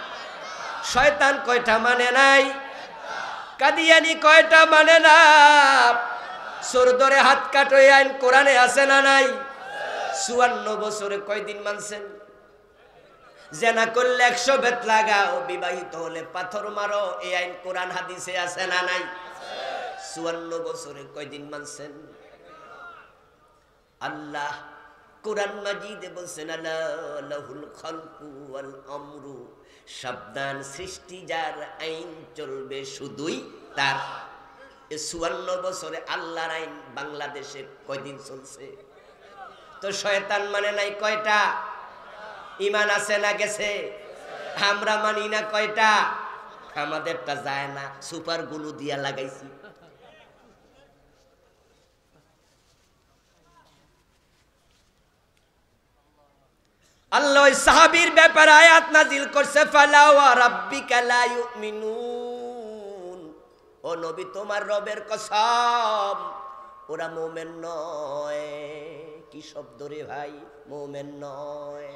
শয়তান কয়টা মানে নাই? কাদিয়ানি কয়টা মানে না? সুর ধরে হাত কাটো এই আইন কোরআনে আছে না নাই? 54 বছরে কয়দিন মানছেন? জেনা করলে 100 বেত লাগাও, বিবাহিত হলে পাথর মারো, এই আইন কোরআন হাদিসে আছে না নাই? 54 বছরে কয়দিন মানছেন? আল্লাহ কোরআন মাজিদে বলছেন আলা লাহুল খালকু ওয়াল আমরু, সাবধান সৃষ্টি যার, আইন চলবে শুধুই তার। 54 বছরে আল্লাহর আইন বাংলাদেশে কয়দিন চলছে? তো শয়তান মানে নাই কয়টা? ঈমান আছে না গেছে? আমরা মানি না কয়টা? আমাদেরটা যায় না, সুপার গুলো দিয়া লাগাইছি। আল্লাহ ওই সাহাবীর ব্যাপারে আয়াত নাজিল করছে, ফালা ওয়া রাব্বিকা লা ইউমিনুন, ও নবী তোমার রবের কসম ওরা মুমিন নয়। কি শব্দ রে ভাই, মুমিন নয়।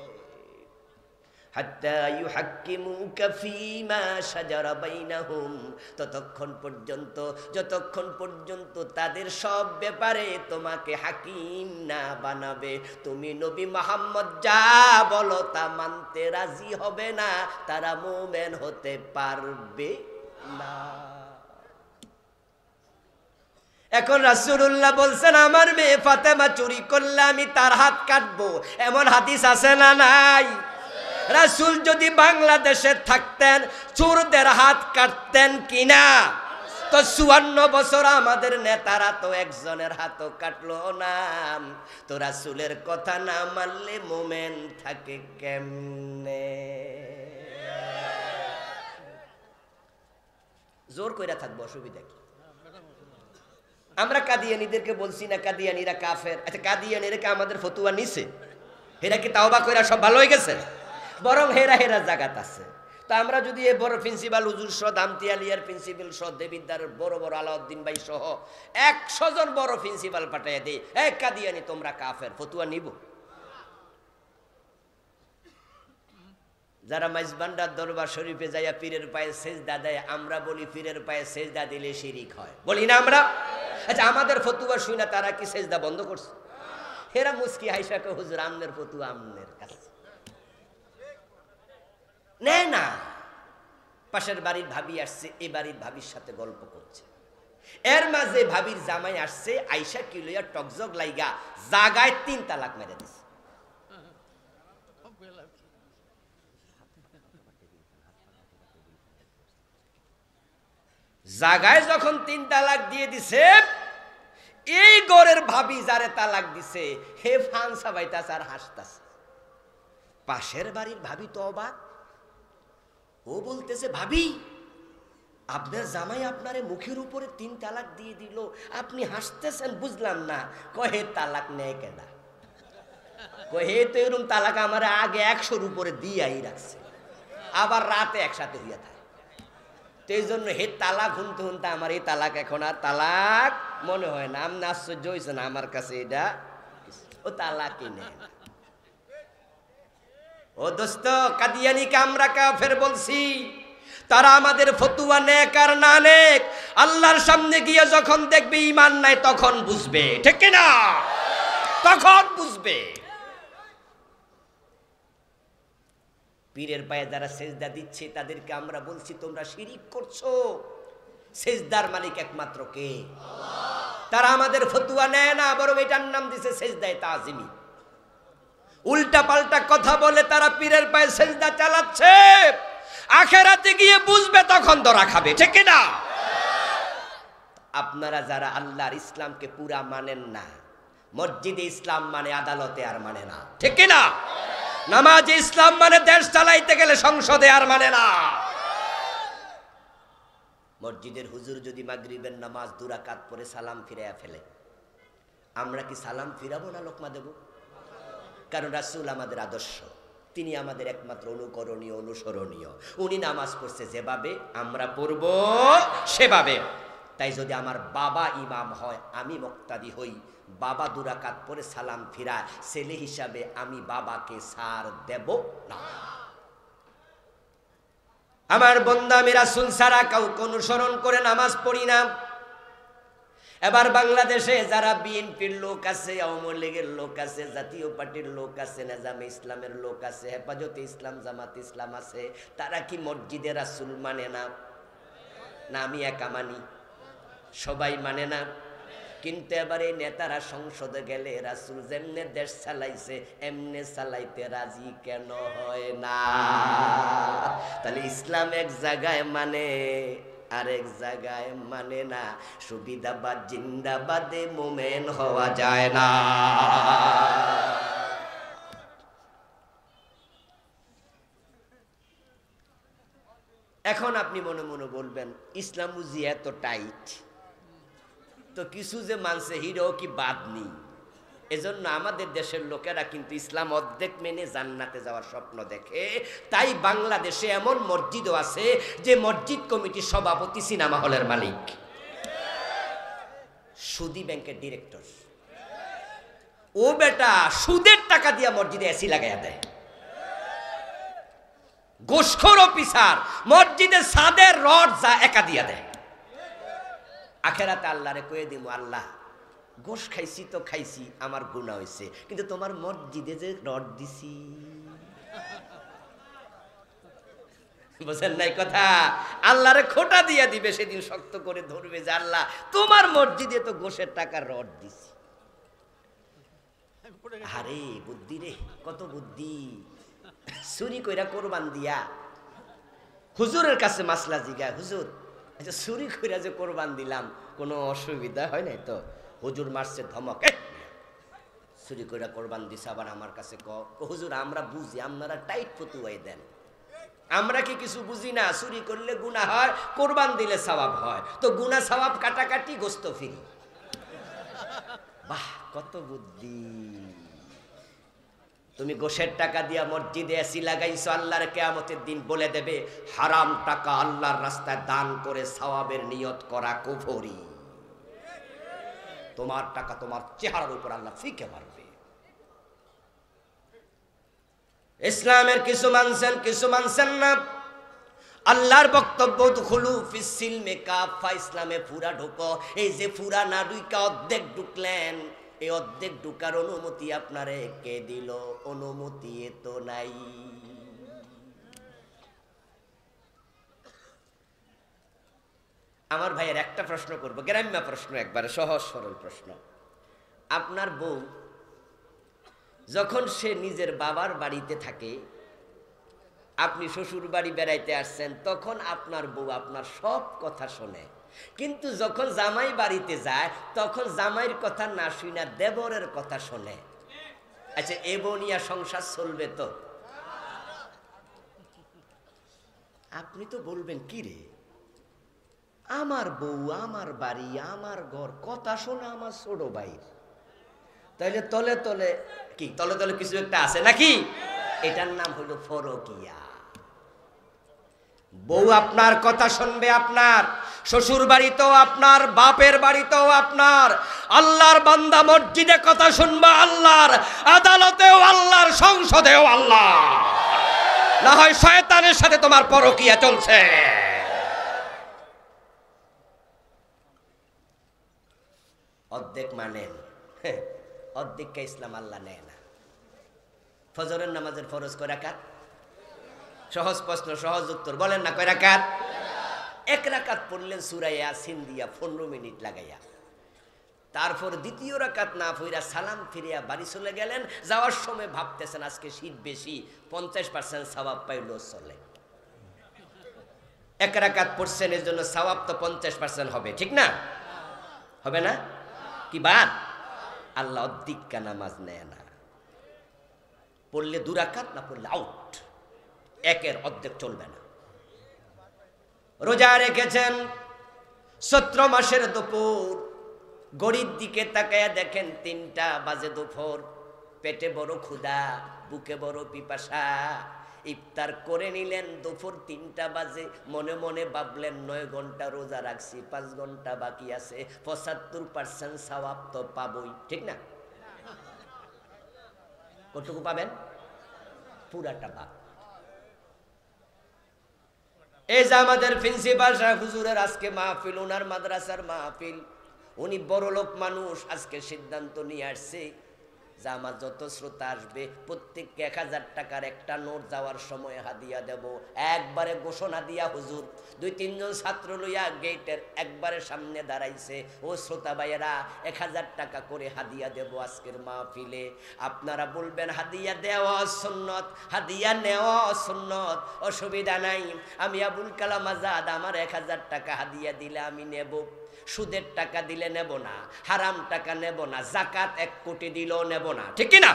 হাত্তা ইউহাক্কিমুকা ফীমা শাজারা বাইনাহুম, ততক্ষণ পর্যন্ত যতক্ষণ পর্যন্ত তাদের সব ব্যাপারে তোমাকে হাকিম না বানাবে, তুমি নবী মুহাম্মদ যা বলো তা মানতে রাজি হবে না, তারা মুমিন হতে পারবে না। এখন রাসূলুল্লাহ বলছেন আমার মেয়ে ফাতেমা চুরি করলে আমি তার হাত কাটবো, এমন হাদিস আছে না নাই? রাসূল যদি বাংলাদেশে থাকতেন চোরদের হাত কাটতেন কিনা? তো 54 বছর আমাদের নেতারা তো একজনের হাতও কাটলো না। তো রাসূলের কথা না মানলে মুমিন থাকে কেমনে? জোর কইরা থাকবো, অসুবিধা কি? আমরা কাদিয়ানীদেরকে বলছি না কাদিয়ানীরা কাফের। আচ্ছা কাদিয়ানীরা কি আমাদের ফতুয়া নিছে? হেরা কি তাওবা কইরা সব ভালো হয়ে গেছে? বরং হেরা হেরা জাগাত আছে। তা আমরা যদি এই বড় প্রিন্সিপাল হুজুর সহ, দামতি আলিয়ার প্রিন্সিপাল সহ, দেবিদ্দারের বড় বড় আলাউদ্দিন ভাই সহ 100 জন বড় প্রিন্সিপাল পাঠাইয়া দেই, এই কাদিয়ানী তোমরা কাফের, ফতুয়া নিব? যারা মাইজবান্ডার দরবার শরীফে যাইয়া পীরের পায়ে সেজদা দেয়, আমরা বলি পীরের পায়ে সেজদা দিলে শিরিক হয়, বলি না আমরা? আচ্ছা আমাদের ফতুয়া শুই না তারা কি সেজদা বন্ধ করছে? হেরা মুস্কি হাইসাকে হুজুর আমনের ফতুয়া আমনের কাছে নেয় না। পাশের বাড়ির ভাবি আসছে, এ বাড়ির ভাবির সাথে গল্প করছে, এর মাঝে ভাবির জামাই আসছে, আইসা কিলোয়া টকজগ লাইগা জাগায় 3 তালাক মেরে দিছে। জাগায় যখন 3 তালাক দিয়ে দিছে, এই গরের ভাবি যারে তালাক দিছে হে ফানসা বাইতাছে আর হাসতাছে। পাশের বাড়ির ভাবি তো অবাক, ও বলতেছে ভাবি আপনার জামাই আপনারে মুখের উপরে 3 তালাক দিয়ে দিল, আপনি হাসতেছেন বুঝলাম না। কহে তালাক নেয় কেডা? কহে তো এরকম তালাক আমার আগে 100-র উপরে দিয়াই রাখছে, আবার রাতে একসাথে হইয়া থাকে। তো এই জন্য হে তালাক শুনতে শুনতে আমার এই তালাক এখন আর তালাক মনে হয় না। আমি আশ্চর্য হয়েছে না আমার কাছে এটা ও তালাকই নেই। ও দোস্ত, কাদিয়ানিকে আমরা কাফের বলছি, তারা আমাদের ফতুয়া নেক আর না নেক আল্লাহর সামনে গিয়ে যখন দেখবে ঈমান নাই তখন বুঝবে, ঠিক কি না? তখন বুঝবে। পীরের পায়ে যারা সেজদা দিচ্ছে তাদেরকে আমরা বলছি তোমরা শিরিক করছো। সেজদার মালিক একমাত্র কে? আল্লাহ। তারা আমাদের ফতুয়া নেয় না, বরং এটার নাম দিছে সেজদায়ে তাজিমি। উল্টা পাল্টা কথা বলে তারা পীরের পায়ে সেজদা চালাচ্ছে। আখিরাতে গিয়ে বুঝবে, তখন ধরা খাবে, ঠিক কি না? আপনারা যারা আল্লাহর ইসলামকে পুরা মানেন না, মসজিদে ইসলাম মানে আদালতে আর মানে না, ঠিক কি না? নামাজে ইসলাম মানে দেশ চালাইতে গেলে সংসদে আর মানে না। মসজিদের হুজুর যদি মাগরিবের নামাজ 2 রাকাত পরে সালাম ফিরাইয়া ফেলে, আমরা কি সালাম ফিরাবো না লোকমা দেব? কারণ রাসূল আমাদের আদর্শ, তিনি আমাদের একমাত্র অনুকরণীয়, অনুসরণীয়। উনি নামাজ পড়ছে যেভাবে, আমরা পড়ব সেভাবে। তাই যদি আমার বাবা ইমাম হয়, আমি মুক্তাদি হই, বাবা 2 রাকাত পরে সালাম ফিরায়, ছেলে হিসাবে আমি বাবাকে ছাড় দেব না। আমার বন্দা, আমি রাসূল ছাড়া কাউকে অনুসরণ করে নামাজ পড়ি না। এবার বাংলাদেশে যারা বিএনপির লোক আছে, আওয়ামী লীগের লোক আছে, জাতীয় পার্টির লোক আছে, নেজামে ইসলামের লোক আছে, হেফাজতে ইসলাম, জামাত ইসলাম আছে, তারা কি মসজিদে রাসূল মানে না? না আমি একা মানি? সবাই মানে না। কিন্তু এবারে নেতারা সংসদে গেলে রাসূল যেমনে দেশ চালাইছে এমনে চালাইতে রাজি কেন হয় না? তাহলে ইসলাম এক জায়গায় মানে, আরেক জায়গায় মানে না। সুবিধাবাদ জিন্দাবাদে মোমেন হওয়া যায় না। এখন আপনি মনে মনে বলবেন, ইসলাম বুঝি এত টাইট, তো কিছু যে মানছে হিরো কি বাদ নেই। এজন্য আমাদের দেশের লোকেরা কিন্তু ইসলাম অর্ধেক মেনে জান্নাতে যাওয়ার স্বপ্ন দেখে। তাই বাংলাদেশে এমন মসজিদও আছে যে মসজিদ কমিটির সভাপতি সিনেমা হলের মালিক, সুদী ব্যাংকের ডিরেক্টর। ও বেটা সুদের টাকা দিয়া মসজিদে এসি লাগাইয়া দেয়। গোশখোর অফিসার মসজিদে ছাদের রড যা একা দিয়া দেয়। আখেরাতে আল্লাহরে কয়ে দিব, আল্লাহ গোশ খাইছি তো খাইছি, আমার গুনাহ হইছে, কিন্তু তোমার মসজিদে যে রড দিছি, বুঝেন নাই কথা? আল্লাহরে খোটা দিয়া দিবে, সেদিন শক্ত করে ধরবে যে আল্লাহ তোমার মসজিদে তো গোশের টাকার রড দিছি। আরে বুদ্ধি রে, কত বুদ্ধি! চুরি কইরা কোরবান দিয়া হুজুরের কাছে মাসলা জিগায়, হুজুর আচ্ছা চুরি কইরা যে কোরবান দিলাম কোনো অসুবিধা হয় নাই তো? হুজুর মারছে ধমক, চুরি কইরা কোরবান দিছে আবার আমার কাছে হুজুর আমরা বুঝি, আপনারা টাইট ফতুয়াই দেন, আমরা কি কিছু বুঝি না? চুরি করলে গুনাহ হয়, কোরবান দিলে সওয়াব হয়, তো গুনাহ সওয়াব কাটাকাটি, গোস্ত ফ্রি। বাহ, কত বুদ্ধি! তুমি গোশের টাকা দিয়া মসজিদে এসি লাগাইছো, আল্লাহর কিয়ামতের দিন বলে দেবে হারাম টাকা আল্লাহর রাস্তায় দান করে সওয়াবের নিয়ত করা কুফরি। তোমার টাকা তোমার চেহারার উপর আল্লাহ ফিকে মারবে। ইসলামের কিছু মানছেন, কিছু মানছেন না। আল্লাহর বক্তব্য দুখুলু ফিস সিলমে কাফা, ইসলামে পুরা ঢোকো। এই যে পুরা না ঢুকা অর্ধেক ঢুকলেন, এই অর্ধেক ঢুকার অনুমতি আপনারে কে দিল? অনুমতি তো নাই। আমার ভাইয়ের একটা প্রশ্ন করব, গ্রাম্য প্রশ্ন, একবারে সহজ সরল প্রশ্ন। আপনার বউ যখন সে নিজের বাবার বাড়িতে থাকে, আপনি শ্বশুর বাড়ি বেড়াইতে আসছেন, তখন আপনার বউ আপনার সব কথা শোনে, কিন্তু যখন জামাই বাড়িতে যায় তখন জামাইয়ের কথা না শুনে দেবরের কথা শোনে। আচ্ছা এ বনিয়া সংসার চলবে তো? আপনি তো বলবেন কি রে, আমার বউ, আমার বাড়ি, আমার ঘর, কথা শোনা আমার ছোট ভাইয়ের, তাইলে তলে তলে কি, তলে তলে কিছু একটা আছে নাকি? এটার নাম হলো ফরকিয়া। বউ আপনার কথা শুনবে, আপনার শ্বশুর বাড়িতেও আপনার, বাপের বাড়িতেও আপনার। আল্লাহর বান্দা মসজিদে কথা শুনবা আল্লাহর, আদালতেও আল্লাহর, সংসদেও আল্লাহ। না হয় শয়তানের সাথে তোমার পরকীয়া চলছে। অর্ধেক মানেন, অর্ধেককে ইসলাম আল্লাহ নেয় না। ফজরের নামাজের ফরজ কয় রাকাত? সহজ প্রশ্ন, সহজ উত্তর বলেন না, কয় রাকাত? এক রাকাত পড়লেন সূরা ইয়াসিন দিয়া 15 মিনিট লাগাইয়া। তারপর দ্বিতীয় রাকাত না পড়া সালাম ফিরিয়া বাড়ি চলে গেলেন। যাওয়ার সময় ভাবতেছেন আজকে শীত বেশি, 50% সওয়াব পাইলেও চলে। এক রাকাত পড়ছেন, এর জন্য সওয়াব তো 50% হবে, ঠিক না? হবে না? কি বাদ? আল্লাহ অর্ধেকটা নামাজ নেয় না। পড়লে 2 রাকাত, না পড়লে আউট। একের অর্ধেক চলবে না। রোজা রেখেছেন, 17 মাসের দুপুর, গড়ির দিকে তাকায়া দেখেন 3টা বাজে দুপুর। পেটে বড় ক্ষুধা, বুকে বড় পিপাসা। ইফতার করে নিলেন, দুপুর 3টা বাজে। মনে মনে ভাবলেন 9 ঘন্টা রোজা রাখছি, 5 ঘন্টা বাকি আছে, 75% সওয়াব তো পাবই, ঠিক না? কতটুকু পাবেন? পুরাটা পাব। এই যে আমাদের প্রিন্সিপাল সাহেব হুজুরের আজকে মাহফিল, ওনার মাদ্রাসার মাহফিল। উনি বড় লোক মানুষ, আজকে সিদ্ধান্ত নিয়ে আসছে যে আমার যত শ্রোতা আসবে প্রত্যেককে 1000 টাকার একটা নোট যাওয়ার সময় হাদিয়া দেব। একবারে ঘোষণা দিয়া হুজুর 2-3 জন ছাত্র লইয়া গেটের একবারে সামনে দাঁড়াইছে। ও শ্রোতা ভাইয়েরা, 1000 টাকা করে হাদিয়া দেব আজকের মাহফিলে। আপনারা বলবেন হাদিয়া দেওয়া সুন্নত, হাদিয়া নেওয়া সুন্নত, অসুবিধা নাই। আমি আবুল কালাম আজাদ, আমার 1000 টাকা হাদিয়া দিলে আমি নেব। সুদের টাকা দিলে নেব না, হারাম টাকা নেব না, যাকাত 1 কোটি দিলেও নেব না, ঠিক কি না?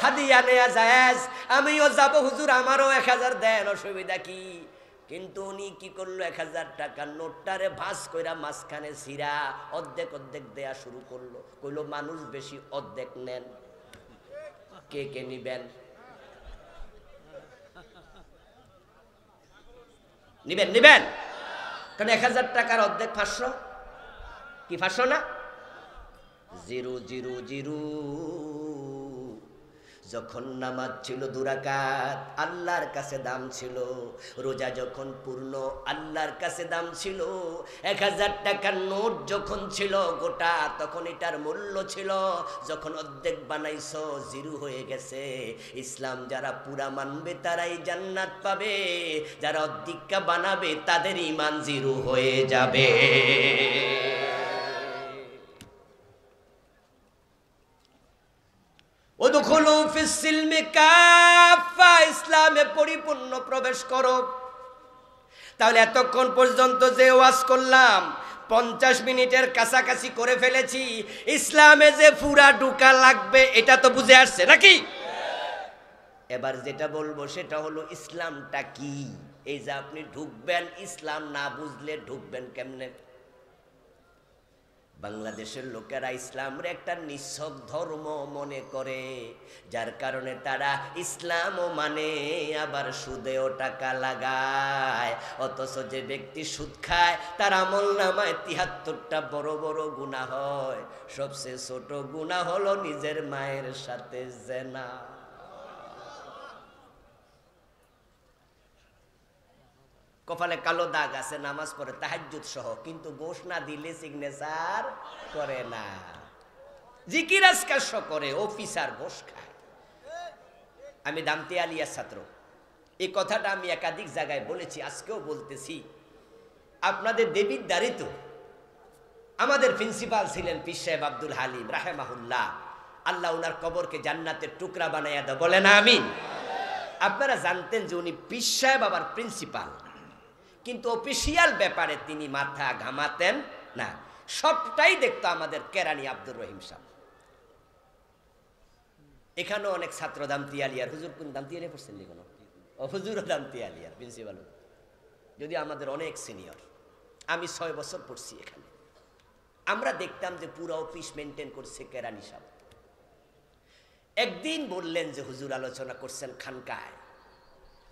হাদিয়া নেয়া জায়েজ, আমিও যাব হুজুর, আমারও 1000 দেন, অসুবিধা কি? কিন্তু উনি কি করলো, 1000 টাকার নোটটারে ভাঁজ কইরা মাঝখানে ছিঁড়া অর্ধেক অর্ধেক দেয়া শুরু করলো। কইলো মানুষ বেশি, অর্ধেক নেন। কে কে নিবেন? নিবেন? নিবেন? কারণ 1000 টাকার অর্ধেক 500, কি 500 না? 000। যখন নামাজ ছিল 2 রাকাত, আল্লাহর কাছে দাম ছিল। রোজা যখন পূর্ণ, আল্লাহর কাছে দাম ছিল। 1000 টাকার নোট যখন ছিল গোটা, তখন এটার মূল্য ছিল। যখন অর্ধেক বানাইছো, 0 হয়ে গেছে। ইসলাম যারা পুরা মানবে তারাই জান্নাত পাবে, যারা অর্ধেকটা বানাবে তাদের ঈমান 0 হয়ে যাবে। উদখুলু ফিস সিলমি কাফা, ইসলামে পরিপূর্ণ প্রবেশ করো। তাহলে এতক্ষণ পর্যন্ত যে ওয়াজ করলাম 50 মিনিটের কাছাকাছি করে ফেলেছি। ইসলামে যে পুরা ঢুকা লাগবে এটা তো বুঝে আসছে নাকি? এবার যেটা বলবো সেটা হলো ইসলামটা কি। এই যে আপনি ঢুকবেন, ইসলাম না বুঝলে ঢুকবেন কেমনে? বাংলাদেশের লোকেরা ইসলামের একটা নিছক ধর্ম মনে করে, যার কারণে তারা ইসলামও মানে, আবার সুদেও টাকা লাগায়। অথচ যে ব্যক্তি সুদ খায় তার আমলনামায় 73টা বড় বড় গুনাহ হয়। সবচেয়ে ছোট গুনাহ হলো নিজের মায়ের সাথে জেনা। কপালে কালো দাগ আছে, নামাজ পড়ে তাহাজ্জুদ সহ, কিন্তু গোশ না দিলে সিগনেচার করে না। জিকির আজকার করে, অফিসার গোশ খায়। আমি দামতি আলিয়ার ছাত্র, এই কথাটা আমি একাধিক জায়গায় বলেছি, আজকেও বলতেছি। আপনাদের দেবীর দাঁড়িত আমাদের প্রিন্সিপাল ছিলেন পীর সাহেব আব্দুল হালিম রাহেমাহুল্লাহ। আল্লাহ উনার কবরকে জান্নাতের টুকরা বানাইয়া দাও, বলে না আমিন। আপনারা জানতেন যে উনি পীর সাহেব আবার প্রিন্সিপাল, কিন্তু অফিসিয়াল ব্যাপারে তিনি মাথা ঘামাতেন না, সবটাই দেখতো আমাদের কেরানি আব্দুর রহিম সাহেব। এখানেও অনেক ছাত্র দামতি আলিয়ার, হুজুর কোন দামতি আলিয়া পড়ছেন কোনো? হুজুরও দামতি আলিয়ার প্রিন্সিপাল, যদি আমাদের অনেক সিনিয়র। আমি 6 বছর পড়ছি এখানে। আমরা দেখতাম যে পুরো অফিস মেনটেন করছে কেরানি সাহেব। একদিন বললেন যে হুজুর আলোচনা করছেন খানকায়,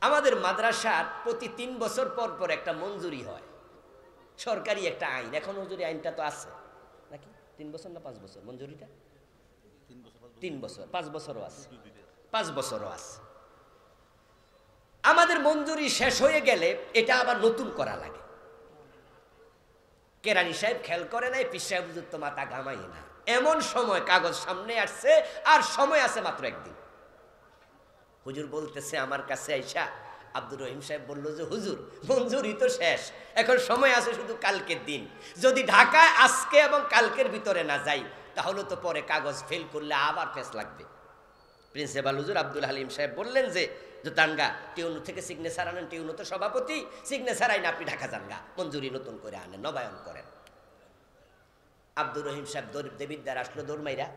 আমাদের মাদ্রাসার প্রতি 3 বছর পর পর একটা মঞ্জুরি হয়, সরকারি একটা আইন। এখন হুজুরি আইনটা তো আছে নাকি 3 বছর না 5 বছর মঞ্জুরিটা? 3 বছর, 5 বছরও আছে, 5 বছরও আছে। আমাদের মঞ্জুরি শেষ হয়ে গেলে এটা আবার নতুন করা লাগে। কেরানি সাহেব খেয়াল করে নাই, পীর সাহেব হুজুর তো মাথা ঘামাই না। এমন সময় কাগজ সামনে আসছে, আর সময় আছে মাত্র 1 দিন। হুজুর বলতেছে আমার কাছে আইসা, আব্দুর রহিম সাহেব বলল যে হুজুর মঞ্জুরি তো শেষ, এখন সময় আছে শুধু কালকের দিন। যদি ঢাকায় আজকে এবং কালকের ভিতরে না যাই তাহলে তো পরে কাগজ ফেল করলে আবার ফেস লাগবে। প্রিন্সিপাল হুজুর আব্দুল হালিম সাহেব বললেন যে তানগা টিউনু থেকে সিগনেচার আনেন, টিউনু তো সভাপতি, সিগনেচার আইন আপনি ঢাকা যানগা, মঞ্জুরি নতুন করে আনেন, নবায়ন করেন। আব্দুর রহিম সাহেব দেবিদ্দার আসলো দৌড়মাইরা।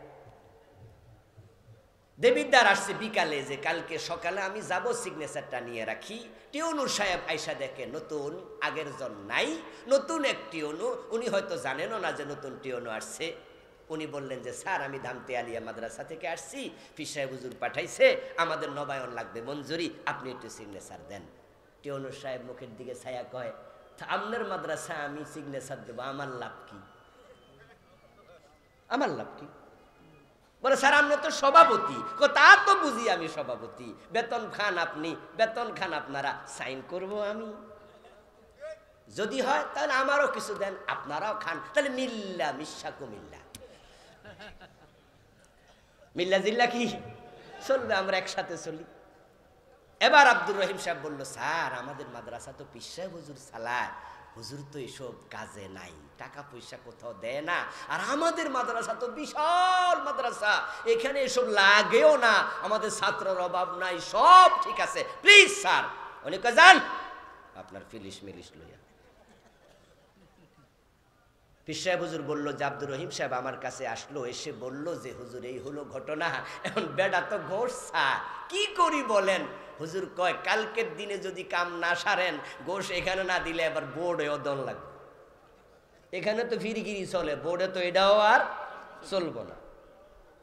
দেবিদ্দার আসছে বিকালে যে কালকে সকালে আমি যাব, সিগনেচারটা নিয়ে রাখি। টিউনু সাহেব আইসা দেখে নতুন, আগের জন নাই, নতুন এক টিউনু। উনি হয়তো জানেনও না যে নতুন টিউনু আসছে। উনি বললেন যে স্যার আমি ধামতে আলিয়া মাদ্রাসা থেকে আসছি, পীর সাহেব হুজুর পাঠাইছে, আমাদের নবায়ন লাগবে, মঞ্জুরি, আপনি একটু সিগনেচার দেন। টিউনু সাহেব মুখের দিকে ছায়া কয়, আপনার মাদ্রাসা আমি সিগনেচার দেবো, আমার লাভ কি? আমার লাভ কি? বলে স্যার আপনি তো সভাপতি। তা তো বুঝি আমি সভাপতি, বেতন খান আপনি, বেতন খান আপনারা, সাইন করব আমি। যদি হয় তাহলে আমারও কিছু দেন, আপনারাও খান, তাহলে মিল্লা মিশা কুমিল্লা, মিল্লা জিল্লা কি চলবে, আমরা একসাথে চলি। এবার আব্দুর রহিম সাহেব বলল, স্যার আমাদের মাদ্রাসা তো পীর সাহেব হুজুর চালায়, হুজুর তো এসব কাজে নাই, টাকা পয়সা কোথাও দেয় না, আর আমাদের মাদ্রাসা তো বিশাল মাদ্রাসা, এখানে এসব লাগেও না, আমাদের ছাত্রের অভাব নাই, সব ঠিক আছে, প্লিজ স্যার। উনি কয় যান আপনার ফিলিশ মিলিশ লইয়া। পীর সাহেব হুজুর বলল যে আব্দুর রহিম সাহেব আমার কাছে আসলো, এসে বলল যে হুজুর এই হলো ঘটনা, এখন বেড়া তো ঘোষছা, কি করি বলেন? হুজুর কয় কালকের দিনে যদি কাম না সারেন, গোশ এখানে না দিলে আবার বোর্ডেও দন লাগবে। এখানে তো ফিরিগিরি চলে, বোর্ডে তো এটাও আর চলবো না।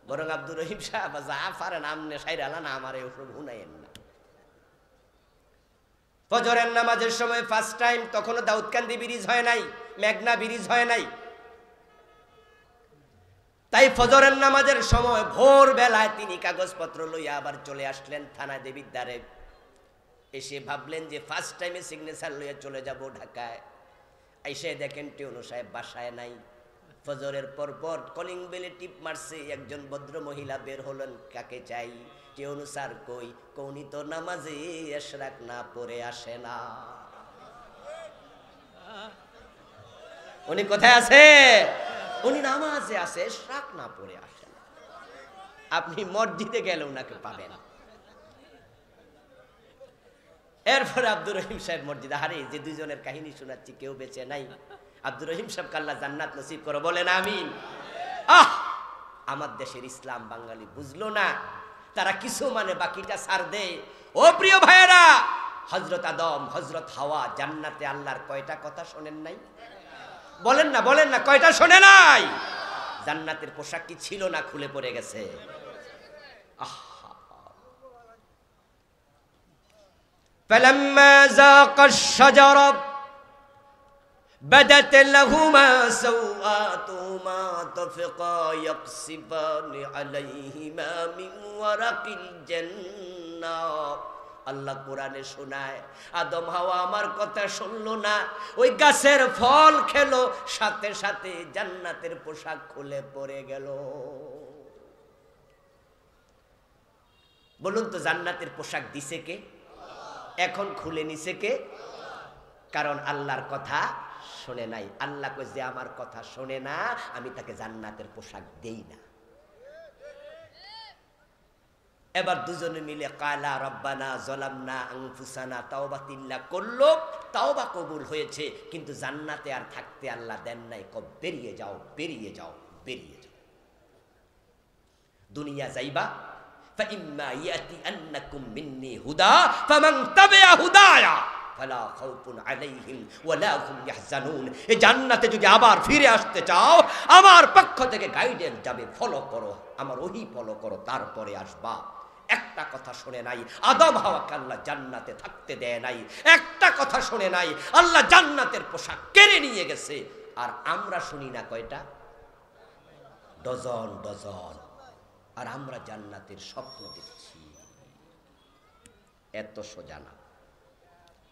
বরং আব্দুর রহিম সাহেব যা পারেন আমনে সাইরালা না, আমার ওসব হুনাইয়েন না। ফজরের নামাজের সময় ফার্স্ট টাইম, তখনও দাউদকান্দি ব্রিজ হয় নাই, মেঘনা ব্রিজ হয় নাই। তাই ফজরের নামাজের সময় ভোর বেলায় তিনি কাগজপত্র লইয়া আবার চলে আসলেন থানা দেবিদ্বারে। এসে ভাবলেন যে ফার্স্ট টাইমে সিগনেচার লইয়া চলে যাব ঢাকায়। এসে দেখেন টিউনু সাহেব বাসায় নাই। ফজরের পর কলিং বেলে টিপ মারছে, একজন ভদ্র মহিলা বের হলেন, কাকে চাই? টিউনু স্যার কই? কৌনি তো নামাজে এশরাক না পড়ে আসে না। উনি কোথায় আছে? উনি নামাজে আছে, এশরাক না পড়ে আসে না। আপনি মসজিদে গেলে ওনাকে পাবেন। এরপরে আব্দুর রহিম সাহেব মসজিদে, হারে যে দুইজনের কাহিনী শোনাচ্ছি কেউ বেঁচে নাই, আব্দুর রহিম সাহেব আল্লাহ জান্নাত নসিব করো, বলেন আমিন। আমার দেশের ইসলাম বাঙালি বুঝলো না, তারা কিছু মানে বাকিটা ছাড় দেয়। ও প্রিয় ভাইয়েরা, হযরত আদম হযরত হাওয়া জান্নাতে আল্লাহর কয়টা কথা শোনেন নাই? বলেন না, বলেন না, কয়টা শোনে নাই? জান্নাতের পোশাক কি ছিল না খুলে পড়ে গেছে? فلما ذاق الشجرة بدت لهما سوآتهما طفقا يقصفان عليهما من ورق الجنة। আল্লাহ কোরআনে শোনায়, আদম হাওয়া আমার কথা শুনলো না, ওই গাছের ফল খেলো, সাথে সাথে জান্নাতের পোশাক খুলে পড়ে গেল। বলুন তো জান্নাতের পোশাক দিছে কে? এখন খুলে নিছে কে? কারণ আল্লাহর কথা শোনে নাই। আল্লাহ কই যে আমার কথা শোনে না, আমি তাকে জান্নাতের পোশাক দেই না। এবার দুজনে মিলে কালা রব্বানা যালামনা আনফুসানা তাওবাতিল্লাহ করলো, তাওবা কবুল হয়েছে, কিন্তু জান্নাতে আর থাকতে আল্লাহ দেন নাই। কব বেরিয়ে যাও, বেরিয়ে যাও, বেরিয়ে যাও। দুনিয়া যাইবা, فإما يأتينكم مني هدى فمن تبع هدايا فلا خوف عليهم ولا هم يحزنون। এই জান্নাতে যদি আবার ফিরে আসতে চাও, আমার পক্ষ থেকে গাইডেন্স যাবে, ফলো করো, আমার ওহী ফলো করো, তারপরে আসবা। একটা কথা শুনে নাই। আদম হাওয়াকে আল্লাহ জান্নাতে থাকতে দেয় নাই, একটা কথা শুনে নাই। আল্লাহ জান্নাতের পোশাক কেড়ে নিয়ে গেছে, আর আমরা শুনি না কয়টা? Dozen dozen. আর আমরা জান্নাতের স্বপ্ন দেখছি। এত সোজা না,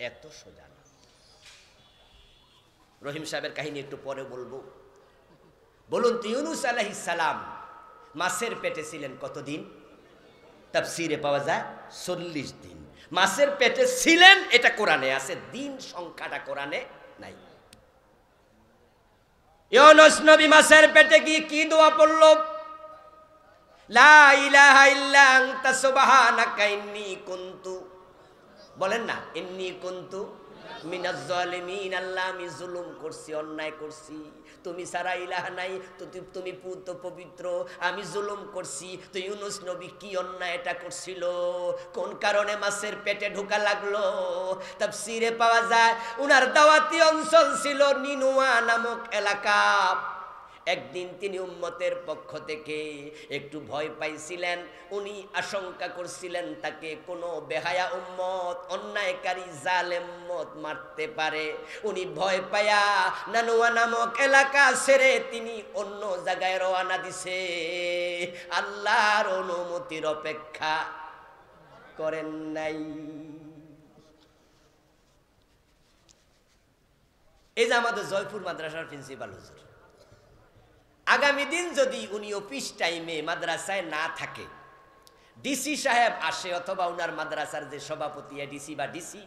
এত সোজা না। রহিম সাহেবের কাহিনী একটু পরে বলবো। বলুন তো, ইউনূস আলাইহিস সালাম মাছের পেটে ছিলেন কতদিন? তাফসীরে পাওয়া যায় 40 দিন মাছের পেটে ছিলেন, এটা কোরআনে আছে, দিন সংখ্যাটা কোরআনে নাই। ইউনূস নবী মাছের পেটে গিয়ে কি দোয়া পড়ল? লা ইলাহা ইল্লা আনতা সুবহানাকা ইন্নী কুনতু, বলেন না, ইন্নী কুনতু মিনাজ জালিমিন। আল্লাহ আমি জুলুম করছি, অন্যায় করছি, তুমি ছাড়া ইলাহা নাই, তুমি পবিত্র, আমি জুলুম করছি। তো ইউনূস নবী কি অন্যায় এটা করছিল? কোন কারণে মাছের পেটে ঢোকা লাগলো? তাফসীরে পাওয়া যায় উনার দাওয়াতি অঞ্চল ছিল নিনুয়া নামক এলাকা। একদিন তিনি উম্মতের পক্ষ থেকে একটু ভয় পাইছিলেন। উনি আশঙ্কা করছিলেন তাকে কোনো বেহায়া উম্মত, অন্যায়কারী জালেম উম্মত মারতে পারে। উনি ভয় পায়া নানুয়া নামক এলাকা ছেড়ে তিনি অন্য জায়গায় রওনা দিছে। আল্লাহর অনুমতির অপেক্ষা করেন নাই। এই যে আমাদের জয়পুর মাদ্রাসার প্রিন্সিপাল হুজুর, আগামী দিন যদি উনি অফিস টাইমে মাদ্রাসায় না থাকে, ডিসি সাহেব আসে অথবা উনার মাদ্রাসার যে সভাপতি এডিসি বা ডিসি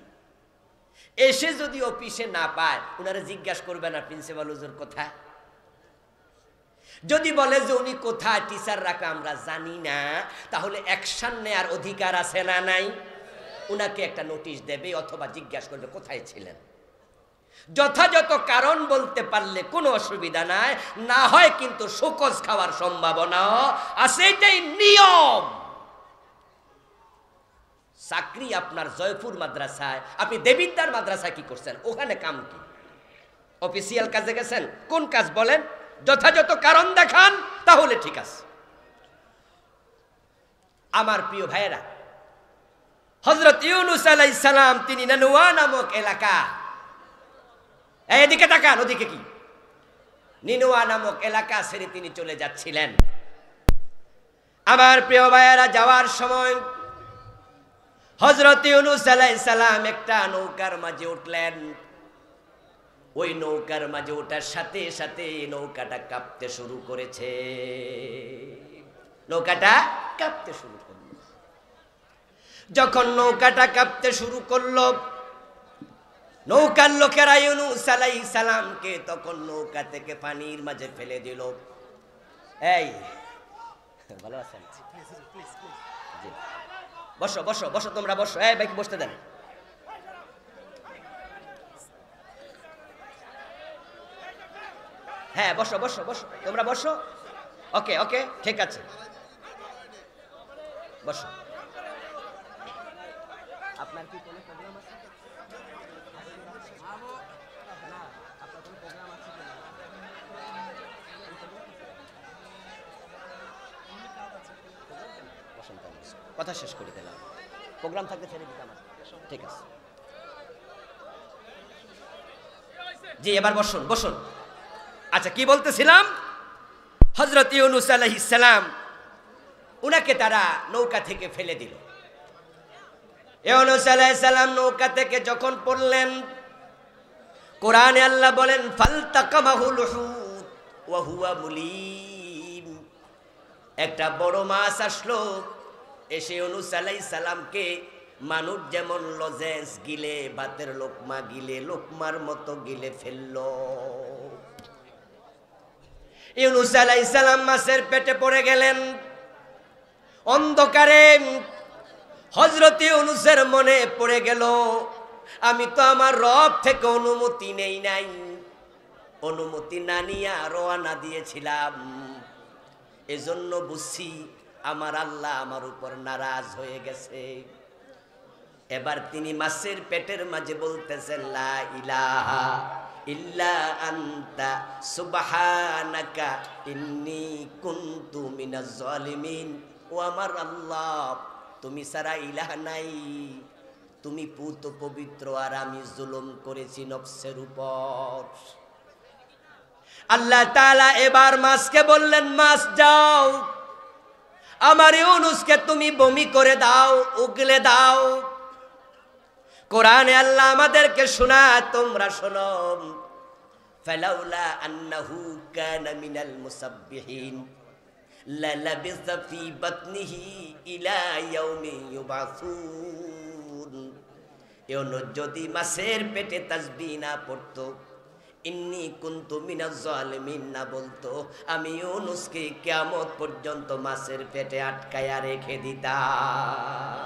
এসে যদি অফিসে না পায়, উনারা জিজ্ঞাসা করবে না প্রিন্সিপাল হুজুর কোথায়? যদি বলে যে উনি কোথায় টিচার রাখা আমরা জানি না, তাহলে অ্যাকশন নেয়ার অধিকার আছে না নাই? উনাকে একটা নোটিশ দেবে অথবা জিজ্ঞাসা করবে কোথায় ছিলেন। যথাযথ কারণ বলতে পারলে কোনো অসুবিধা নাই, না হয় কিন্তু শোকজ খাওয়ার সম্ভাবনা আছে, এটাই নিয়ম। চাকরি আপনার জয়পুর মাদ্রাসায়, আপনি দেবিদ্দার মাদ্রাসায় কি করছেন? ওখানে কাম কি? অফিসিয়াল কাজে গেছেন? কোন কাজ বলেন? যথাযথ কারণ দেখান, তাহলে ঠিক আছে। আমার প্রিয় ভাইয়েরা, হযরত ইউনূস আলাইহিস সালাম তিনি নানুয়া নামক এলাকা, এদিকে তাকান, ওদিকে কি, নিনুয়া নামক এলাকা ছেড়ে তিনি চলে যাচ্ছিলেন। আমার প্রিয় ভাইয়েরা, যাওয়ার সময় হযরত ইউনূস আলাইহিস সালাম একটা নৌকার মাঝে উঠলেন। ওই নৌকার মাঝে ওঠার সাথে সাথে নৌকাটা কাঁপতে শুরু করেছে। নৌকাটা কাঁপতে শুরু করল। যখন নৌকাটা কাঁপতে শুরু করলো, নৌকার লোকেরা ইউনূস আলাইহিস সালামকে তখন নৌকা থেকে পানির মাঝে ফেলে দিল। এই ভালো আছেন? বসো বসো বসো, তোমরা বসো। এই ভাইকে বসতে দেন। হ্যাঁ বসো বসো বসো, তোমরা বসো। ওকে ওকে, ঠিক আছে, বসো। আপনার কি কোনো প্রবলেম আছে? কথা শেষ করে দিলাম, প্রোগ্রাম থাকতে ছেড়ে দিতাম। ঠিক আছে, জি এবার বসুন বসুন। আচ্ছা, কি বলতেছিলাম? হযরত ইউনূস আলাইহিস সালাম, উনাকে তারা নৌকা থেকে ফেলে দিল। ইউনূস আলাইহিস সালাম নৌকা থেকে যখন পড়লেন, কোরআনে আল্লাহ বলেন ফালতাকামাহুল হুত ওয়া হুয়া মুলিম। একটা বড় মাছ আসলো, এসে ইউনূস আলাইহিস সালামকে মানুষ যেমন লজেন্স গিলে, ভাতের লোকমা গিলে, লোকমার মতো গিলে ফেললো। ইউনূস আলাইহিস সালাম মাছের পেটে পড়ে গেলেন। অন্ধকারে হযরত ইউনূসের মনে পড়ে গেল, আমি তো আমার রব থেকে অনুমতি নেই নাই, অনুমতি না নিয়ে রওনা দিয়েছিলাম। এজন্য বুঝছি আমার আল্লাহ আমার উপর নারাজ হয়ে গেছে। এবার তিনি মাছের পেটের মাঝে বলতেছেন লা ইলাহা ইল্লা আনতা সুবহানাকা ইন্নী কুনতু মিনাজ জালিমিন। ও আমার আল্লাহ, তুমি ছাড়া ইলাহ নাই, তুমি পুত পবিত্র আর আমি জুলুম করেছি নফসের উপর। আল্লাহ তাআলা এবার মাছকে বললেন, মাছ যাও, আমার ইউনুসকে তুমি বমি করে দাও, উগলে দাও। কোরআনে আল্লাহ আমাদেরকে শোনায়, তোমরা শোনো, ফালাউলা আন্নাহু কানা মিনাল মুসাব্বিহিন লালাবিসা ফি বাতনিহি ইলা ইয়াউমি ইউবাসুন। ইউনুস যদি মাছের পেটে তাসবিহ না পড়তো, ইন্নী কুনতু মিনাজ জালিমিন না বলতো, আমি ইউনুসকে কিয়ামত পর্যন্ত মাছের পেটে আটকায়া রেখে দিতাম।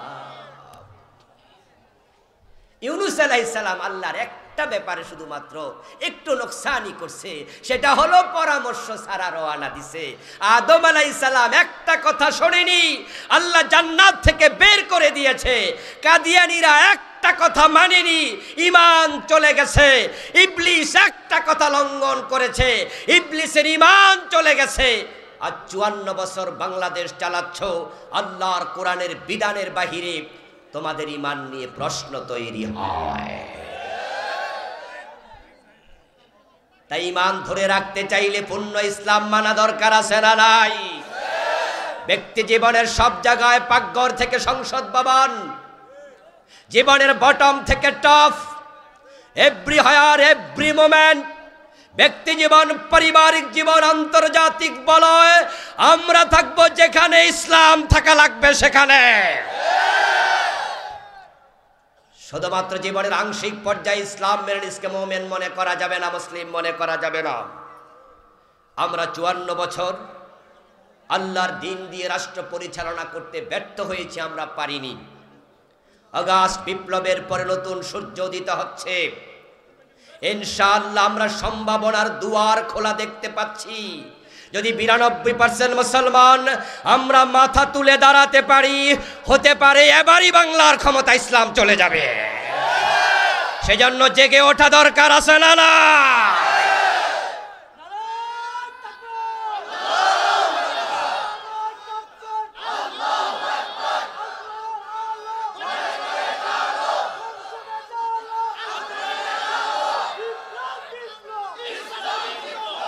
ইউনুস আলাইহিস সালাম আল্লাহর একটা ব্যাপারে শুধুমাত্র একটু নোকসানি করছে, সেটা হলো পরামর্শ ছাড়া রওনা দিছে। আদম আলাইহিস সালাম একটা কথা শোনেনি, আল্লাহ জান্নাত থেকে বের করে দিয়েছে। কাদিয়ানীরা একটা কথা মানেনি, ঈমান চলে গেছে। ইবলিস একটা কথা লঙ্ঘন করেছে, ইবলিসের ঈমান চলে গেছে। আজ 54 বছর বাংলাদেশ চালাচ্ছ, আল্লাহর কোরআনের বিধানের বাহিরে তোমাদের ঈমান নিয়ে প্রশ্ন তৈরি হয়। তাই ঈমান ধরে রাখতে চাইলে পূর্ণ ইসলাম মানা দরকার আছে না নাই? ব্যক্তি জীবনের সব জায়গায়, পাকঘর থেকে সংসদ ভবন, জীবনের বটম থেকে top, every higher every moment, ব্যক্তি জীবন, পারিবারিক জীবন, আন্তর্জাতিক বলয়, আমরা থাকবো যেখানে ইসলাম থাকা লাগবে সেখানে। শুধুমাত্র জীবনের আংশিক পর্যায়ে ইসলাম মেনে নিজকে মুমিন মনে করা যাবে না, মুসলিম মনে করা যাবে না। আমরা 54 বছর আল্লাহর দিন দিয়ে রাষ্ট্র পরিচালনা করতে ব্যর্থ হয়েছি, আমরা পারিনি। আগস্ট বিপ্লবের পরে নতুন সূর্য উদিত হচ্ছে, ইনশাআল্লাহ আমরা সম্ভাবনার দুয়ার খোলা দেখতে পাচ্ছি। যদি 92% মুসলমান আমরা মাথা তুলে দাঁড়াতে পারি, হতে পারে এবারই বাংলার ক্ষমতা ইসলাম চলে যাবে। সেজন্য জেগে ওঠা দরকার আছে না না?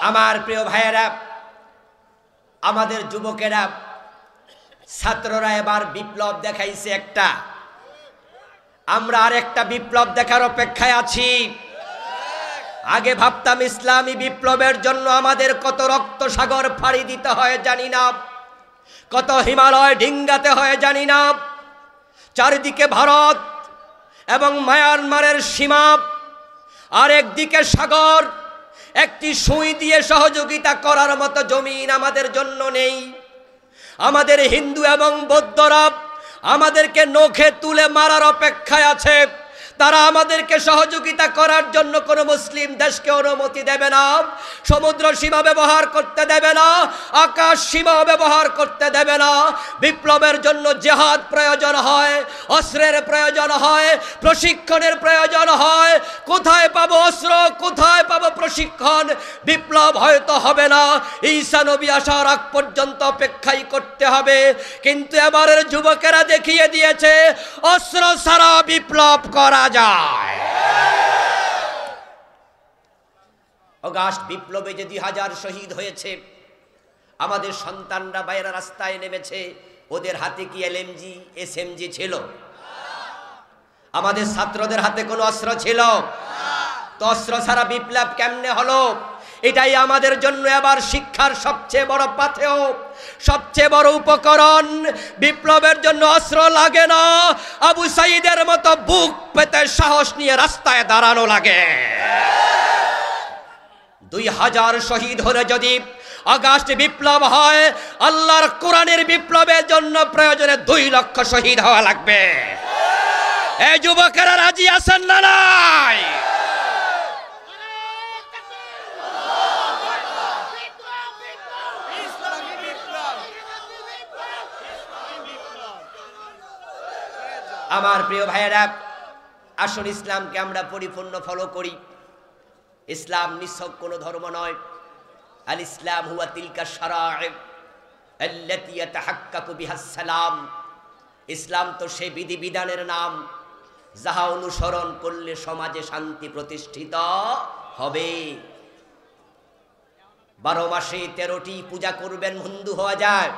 আমার প্রিয় ভাইয়েরা, আমাদের যুবকেরা, ছাত্ররা এবার বিপ্লব দেখাইছে একটা, আমরা আরেকটা বিপ্লব দেখার অপেক্ষায় আছি। আগে ভাবতাম ইসলামী বিপ্লবের জন্য আমাদের কত রক্ত সাগর ফাড়ি দিতে হয় জানি না, কত হিমালয় ডিঙ্গাতে হয় জানি না। চারিদিকে ভারত এবং মায়ানমারের সীমা, আরেকদিকে সাগর, একটি সুই দিয়ে সহযোগিতা করার মতো জমিন আমাদের জন্য নেই। আমাদের হিন্দু এবং বৌদ্ধরা আমাদেরকে নখে তুলে মারার অপেক্ষায় আছে। তারা আমাদেরকে সহযোগিতা করার জন্য কোনো মুসলিম দেশকে অনুমতি দেবে না, সমুদ্র সীমা ব্যবহার করতে দেবে না, আকাশ সীমা ব্যবহার করতে দেবে না। বিপ্লবের জন্য জিহাদ প্রয়োজন হয়, অস্ত্রের প্রয়োজন হয়, প্রশিক্ষণের প্রয়োজন হয়। কোথায় পাবো অস্ত্র, কোথায় পাবো প্রশিক্ষণ? বিপ্লব হয়তো হবে না, ঈসা নবী আসার আগ পর্যন্ত অপেক্ষাই করতে হবে। কিন্তু এবারের যুবকেরা দেখিয়ে দিয়েছে অস্ত্র ছাড়া বিপ্লব করা যায়। অগাস্ট বিপ্লবে যে 2000 শহীদ হয়েছে, আমাদের সন্তানরা বাইরে রাস্তায় নেমেছে, ওদের হাতে কি এলএমজি এসএমজি ছিল? আমাদের ছাত্রদের হাতে কোনো অস্ত্র ছিল? তো অস্ত্র ছাড়া বিপ্লব কেমনে হলো? এটাই আমাদের জন্য এবার শিক্ষার সবচেয়ে বড় পাথেয়, সবচেয়ে বড় উপকরণ। বিপ্লবের জন্য অস্ত্র লাগে না, আবু সাঈদের মতো বুক পেতে সাহস নিয়ে রাস্তায় দাঁড়ানো লাগে। 2000 শহীদ হলে যদি আগস্ট বিপ্লব হয়, আল্লাহর কোরআনের বিপ্লবের জন্য প্রয়োজনে 2 লক্ষ শহীদ হওয়া লাগবে। এই যুবকেরা রাজি আছেন না নাই? আমার প্রিয় ভাইয়েরা, আসল ইসলামকে আমরা পরিপূর্ণ ফলো করি। ইসলাম নিছক কোনো ধর্ম নয়। আল ইসলাম হুয়া তিলকা শারাঈ আল্লাতী ইয়াতাহাক্কাকু বিহাস সালাম। ইসলাম তো সে বিধিবিধানের নাম যাহা অনুসরণ করলে সমাজে শান্তি প্রতিষ্ঠিত হবে। 12 মাসে 13টি পূজা করবেন, হিন্দু হওয়া যায়।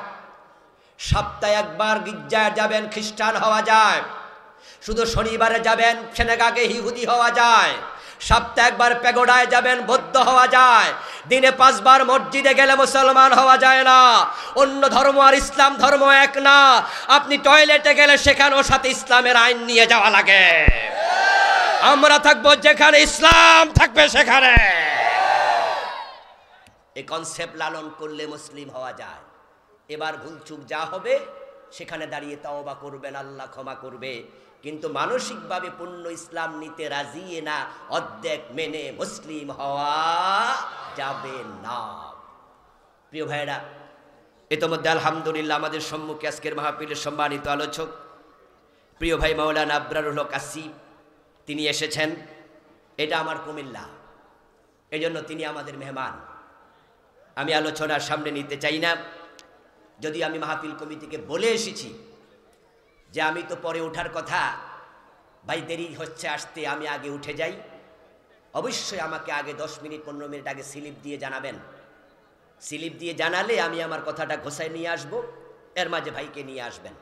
সপ্তাহে একবার গির্জায় যাবেন, খ্রিস্টান হওয়া যায়। শুধু শনিবারে যাবেন, সেনেগাগে ইহুদি হওয়া যায়। সপ্তাহে একবার প্যাগোডায় যাবেন, বৌদ্ধ হওয়া যায়। দিনে 5 বার মসজিদে গেলে মুসলমান হওয়া যায় না। অন্য ধর্ম আর ইসলাম ধর্ম এক না। আপনি টয়লেটে গেলে সেখানেও সাথে ইসলামের আইন নিয়ে যাওয়া লাগে। আমরা থাকবো যেখানে, ইসলাম থাকবে সেখানে। এই কনসেপ্ট লালন করলে মুসলিম হওয়া যায়। এবার ভুলচুক যা হবে সেখানে দাঁড়িয়ে তাওবা করবেন, আল্লাহ ক্ষমা করবে। কিন্তু মানসিকভাবে পূর্ণ ইসলাম নিতে রাজি না, অর্ধেক মেনে মুসলিম হওয়া যাবে না। প্রিয় ভাইরা, ইতোমধ্যে আলহামদুলিল্লাহ আমাদের সম্মুখে আজকের মাহফিলের সম্মানিত আলোচক প্রিয় ভাই মাওলানা আবরারুল হক আসিফ তিনি এসেছেন। এটা আমার কুমিল্লা, এজন্য তিনি আমাদের মেহমান। আমি আলোচনার সামনে নিতে চাই না, যদি আমি মাহফিল কমিটিকে বলে এসেছি যে আমি তো পরে ওঠার কথা, ভাই দেরি হচ্ছে আসতে, আমি আগে উঠে যাই। অবশ্যই আমাকে আগে 10 মিনিট 15 মিনিট আগে স্লিপ দিয়ে জানাবেন। স্লিপ দিয়ে জানালে আমি আমার কথাটা ঘোষায় নিয়ে আসব, এর মাঝে ভাইকে নিয়ে আসবেন।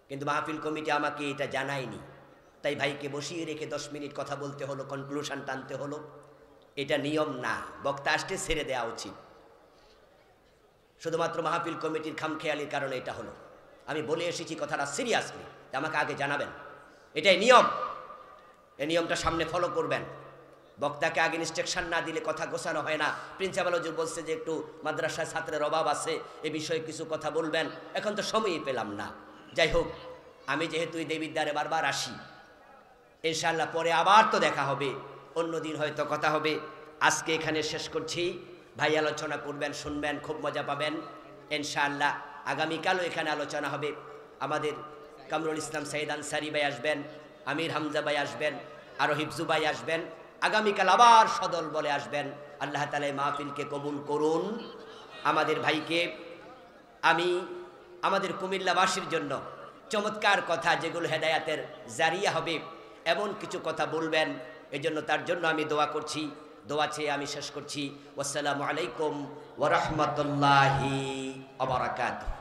কিন্তু মাহফিল কমিটি আমাকে এটা জানায়নি, তাই ভাইকে বসিয়ে রেখে 10 মিনিট কথা বলতে হলো, কনক্লুশন টানতে হলো। এটা নিয়ম না, বক্তা আসতে ছেড়ে দেওয়া উচিত। শুধুমাত্র মাহফিল কমিটির খামখেয়ালির কারণে এটা হলো। আমি বলে এসেছি কথাটা সিরিয়াসলি, আমাকে আগে জানাবেন, এটাই নিয়ম। এই নিয়মটা সামনে ফলো করবেন। বক্তাকে আগে ইনস্ট্রাকশন না দিলে কথা গোছানো হয় না। প্রিন্সিপাল হুজুর বলছে যে একটু মাদ্রাসায় ছাত্রের অভাব আছে, এ বিষয়ে কিছু কথা বলবেন, এখন তো সময়ই পেলাম না। যাই হোক, আমি যেহেতু এই দেবীর দ্বারে বারবার আসি, ইনশাআল্লাহ পরে আবার তো দেখা হবে, অন্যদিন হয়তো কথা হবে। আজকে এখানে শেষ করছি। ভাই আলোচনা করবেন, শুনবেন, খুব মজা পাবেন ইনশাআল্লাহ। আগামীকালও এখানে আলোচনা হবে। আমাদের কামরুল ইসলাম সাইদ আনসারি ভাই আসবেন, আমির হামজা ভাই আসবেন, আরও হিফজু ভাই আসবেন। আগামীকাল আবার সদল বলে আসবেন। আল্লাহ তাআলা এই মাহফিলকে কবুল করুন। আমাদের ভাইকে আমি আমাদের কুমিল্লাবাসীর জন্য চমৎকার কথা, যেগুলো হেদায়াতের জারিয়া হবে, এমন কিছু কথা বলবেন। এজন্য তার জন্য আমি দোয়া করছি। দোয়া চেয়ে আমি শেষ করছি। আসসালামু আলাইকুম ওয়া রাহমাতুল্লাহি ওয়া বারাকাতুহু।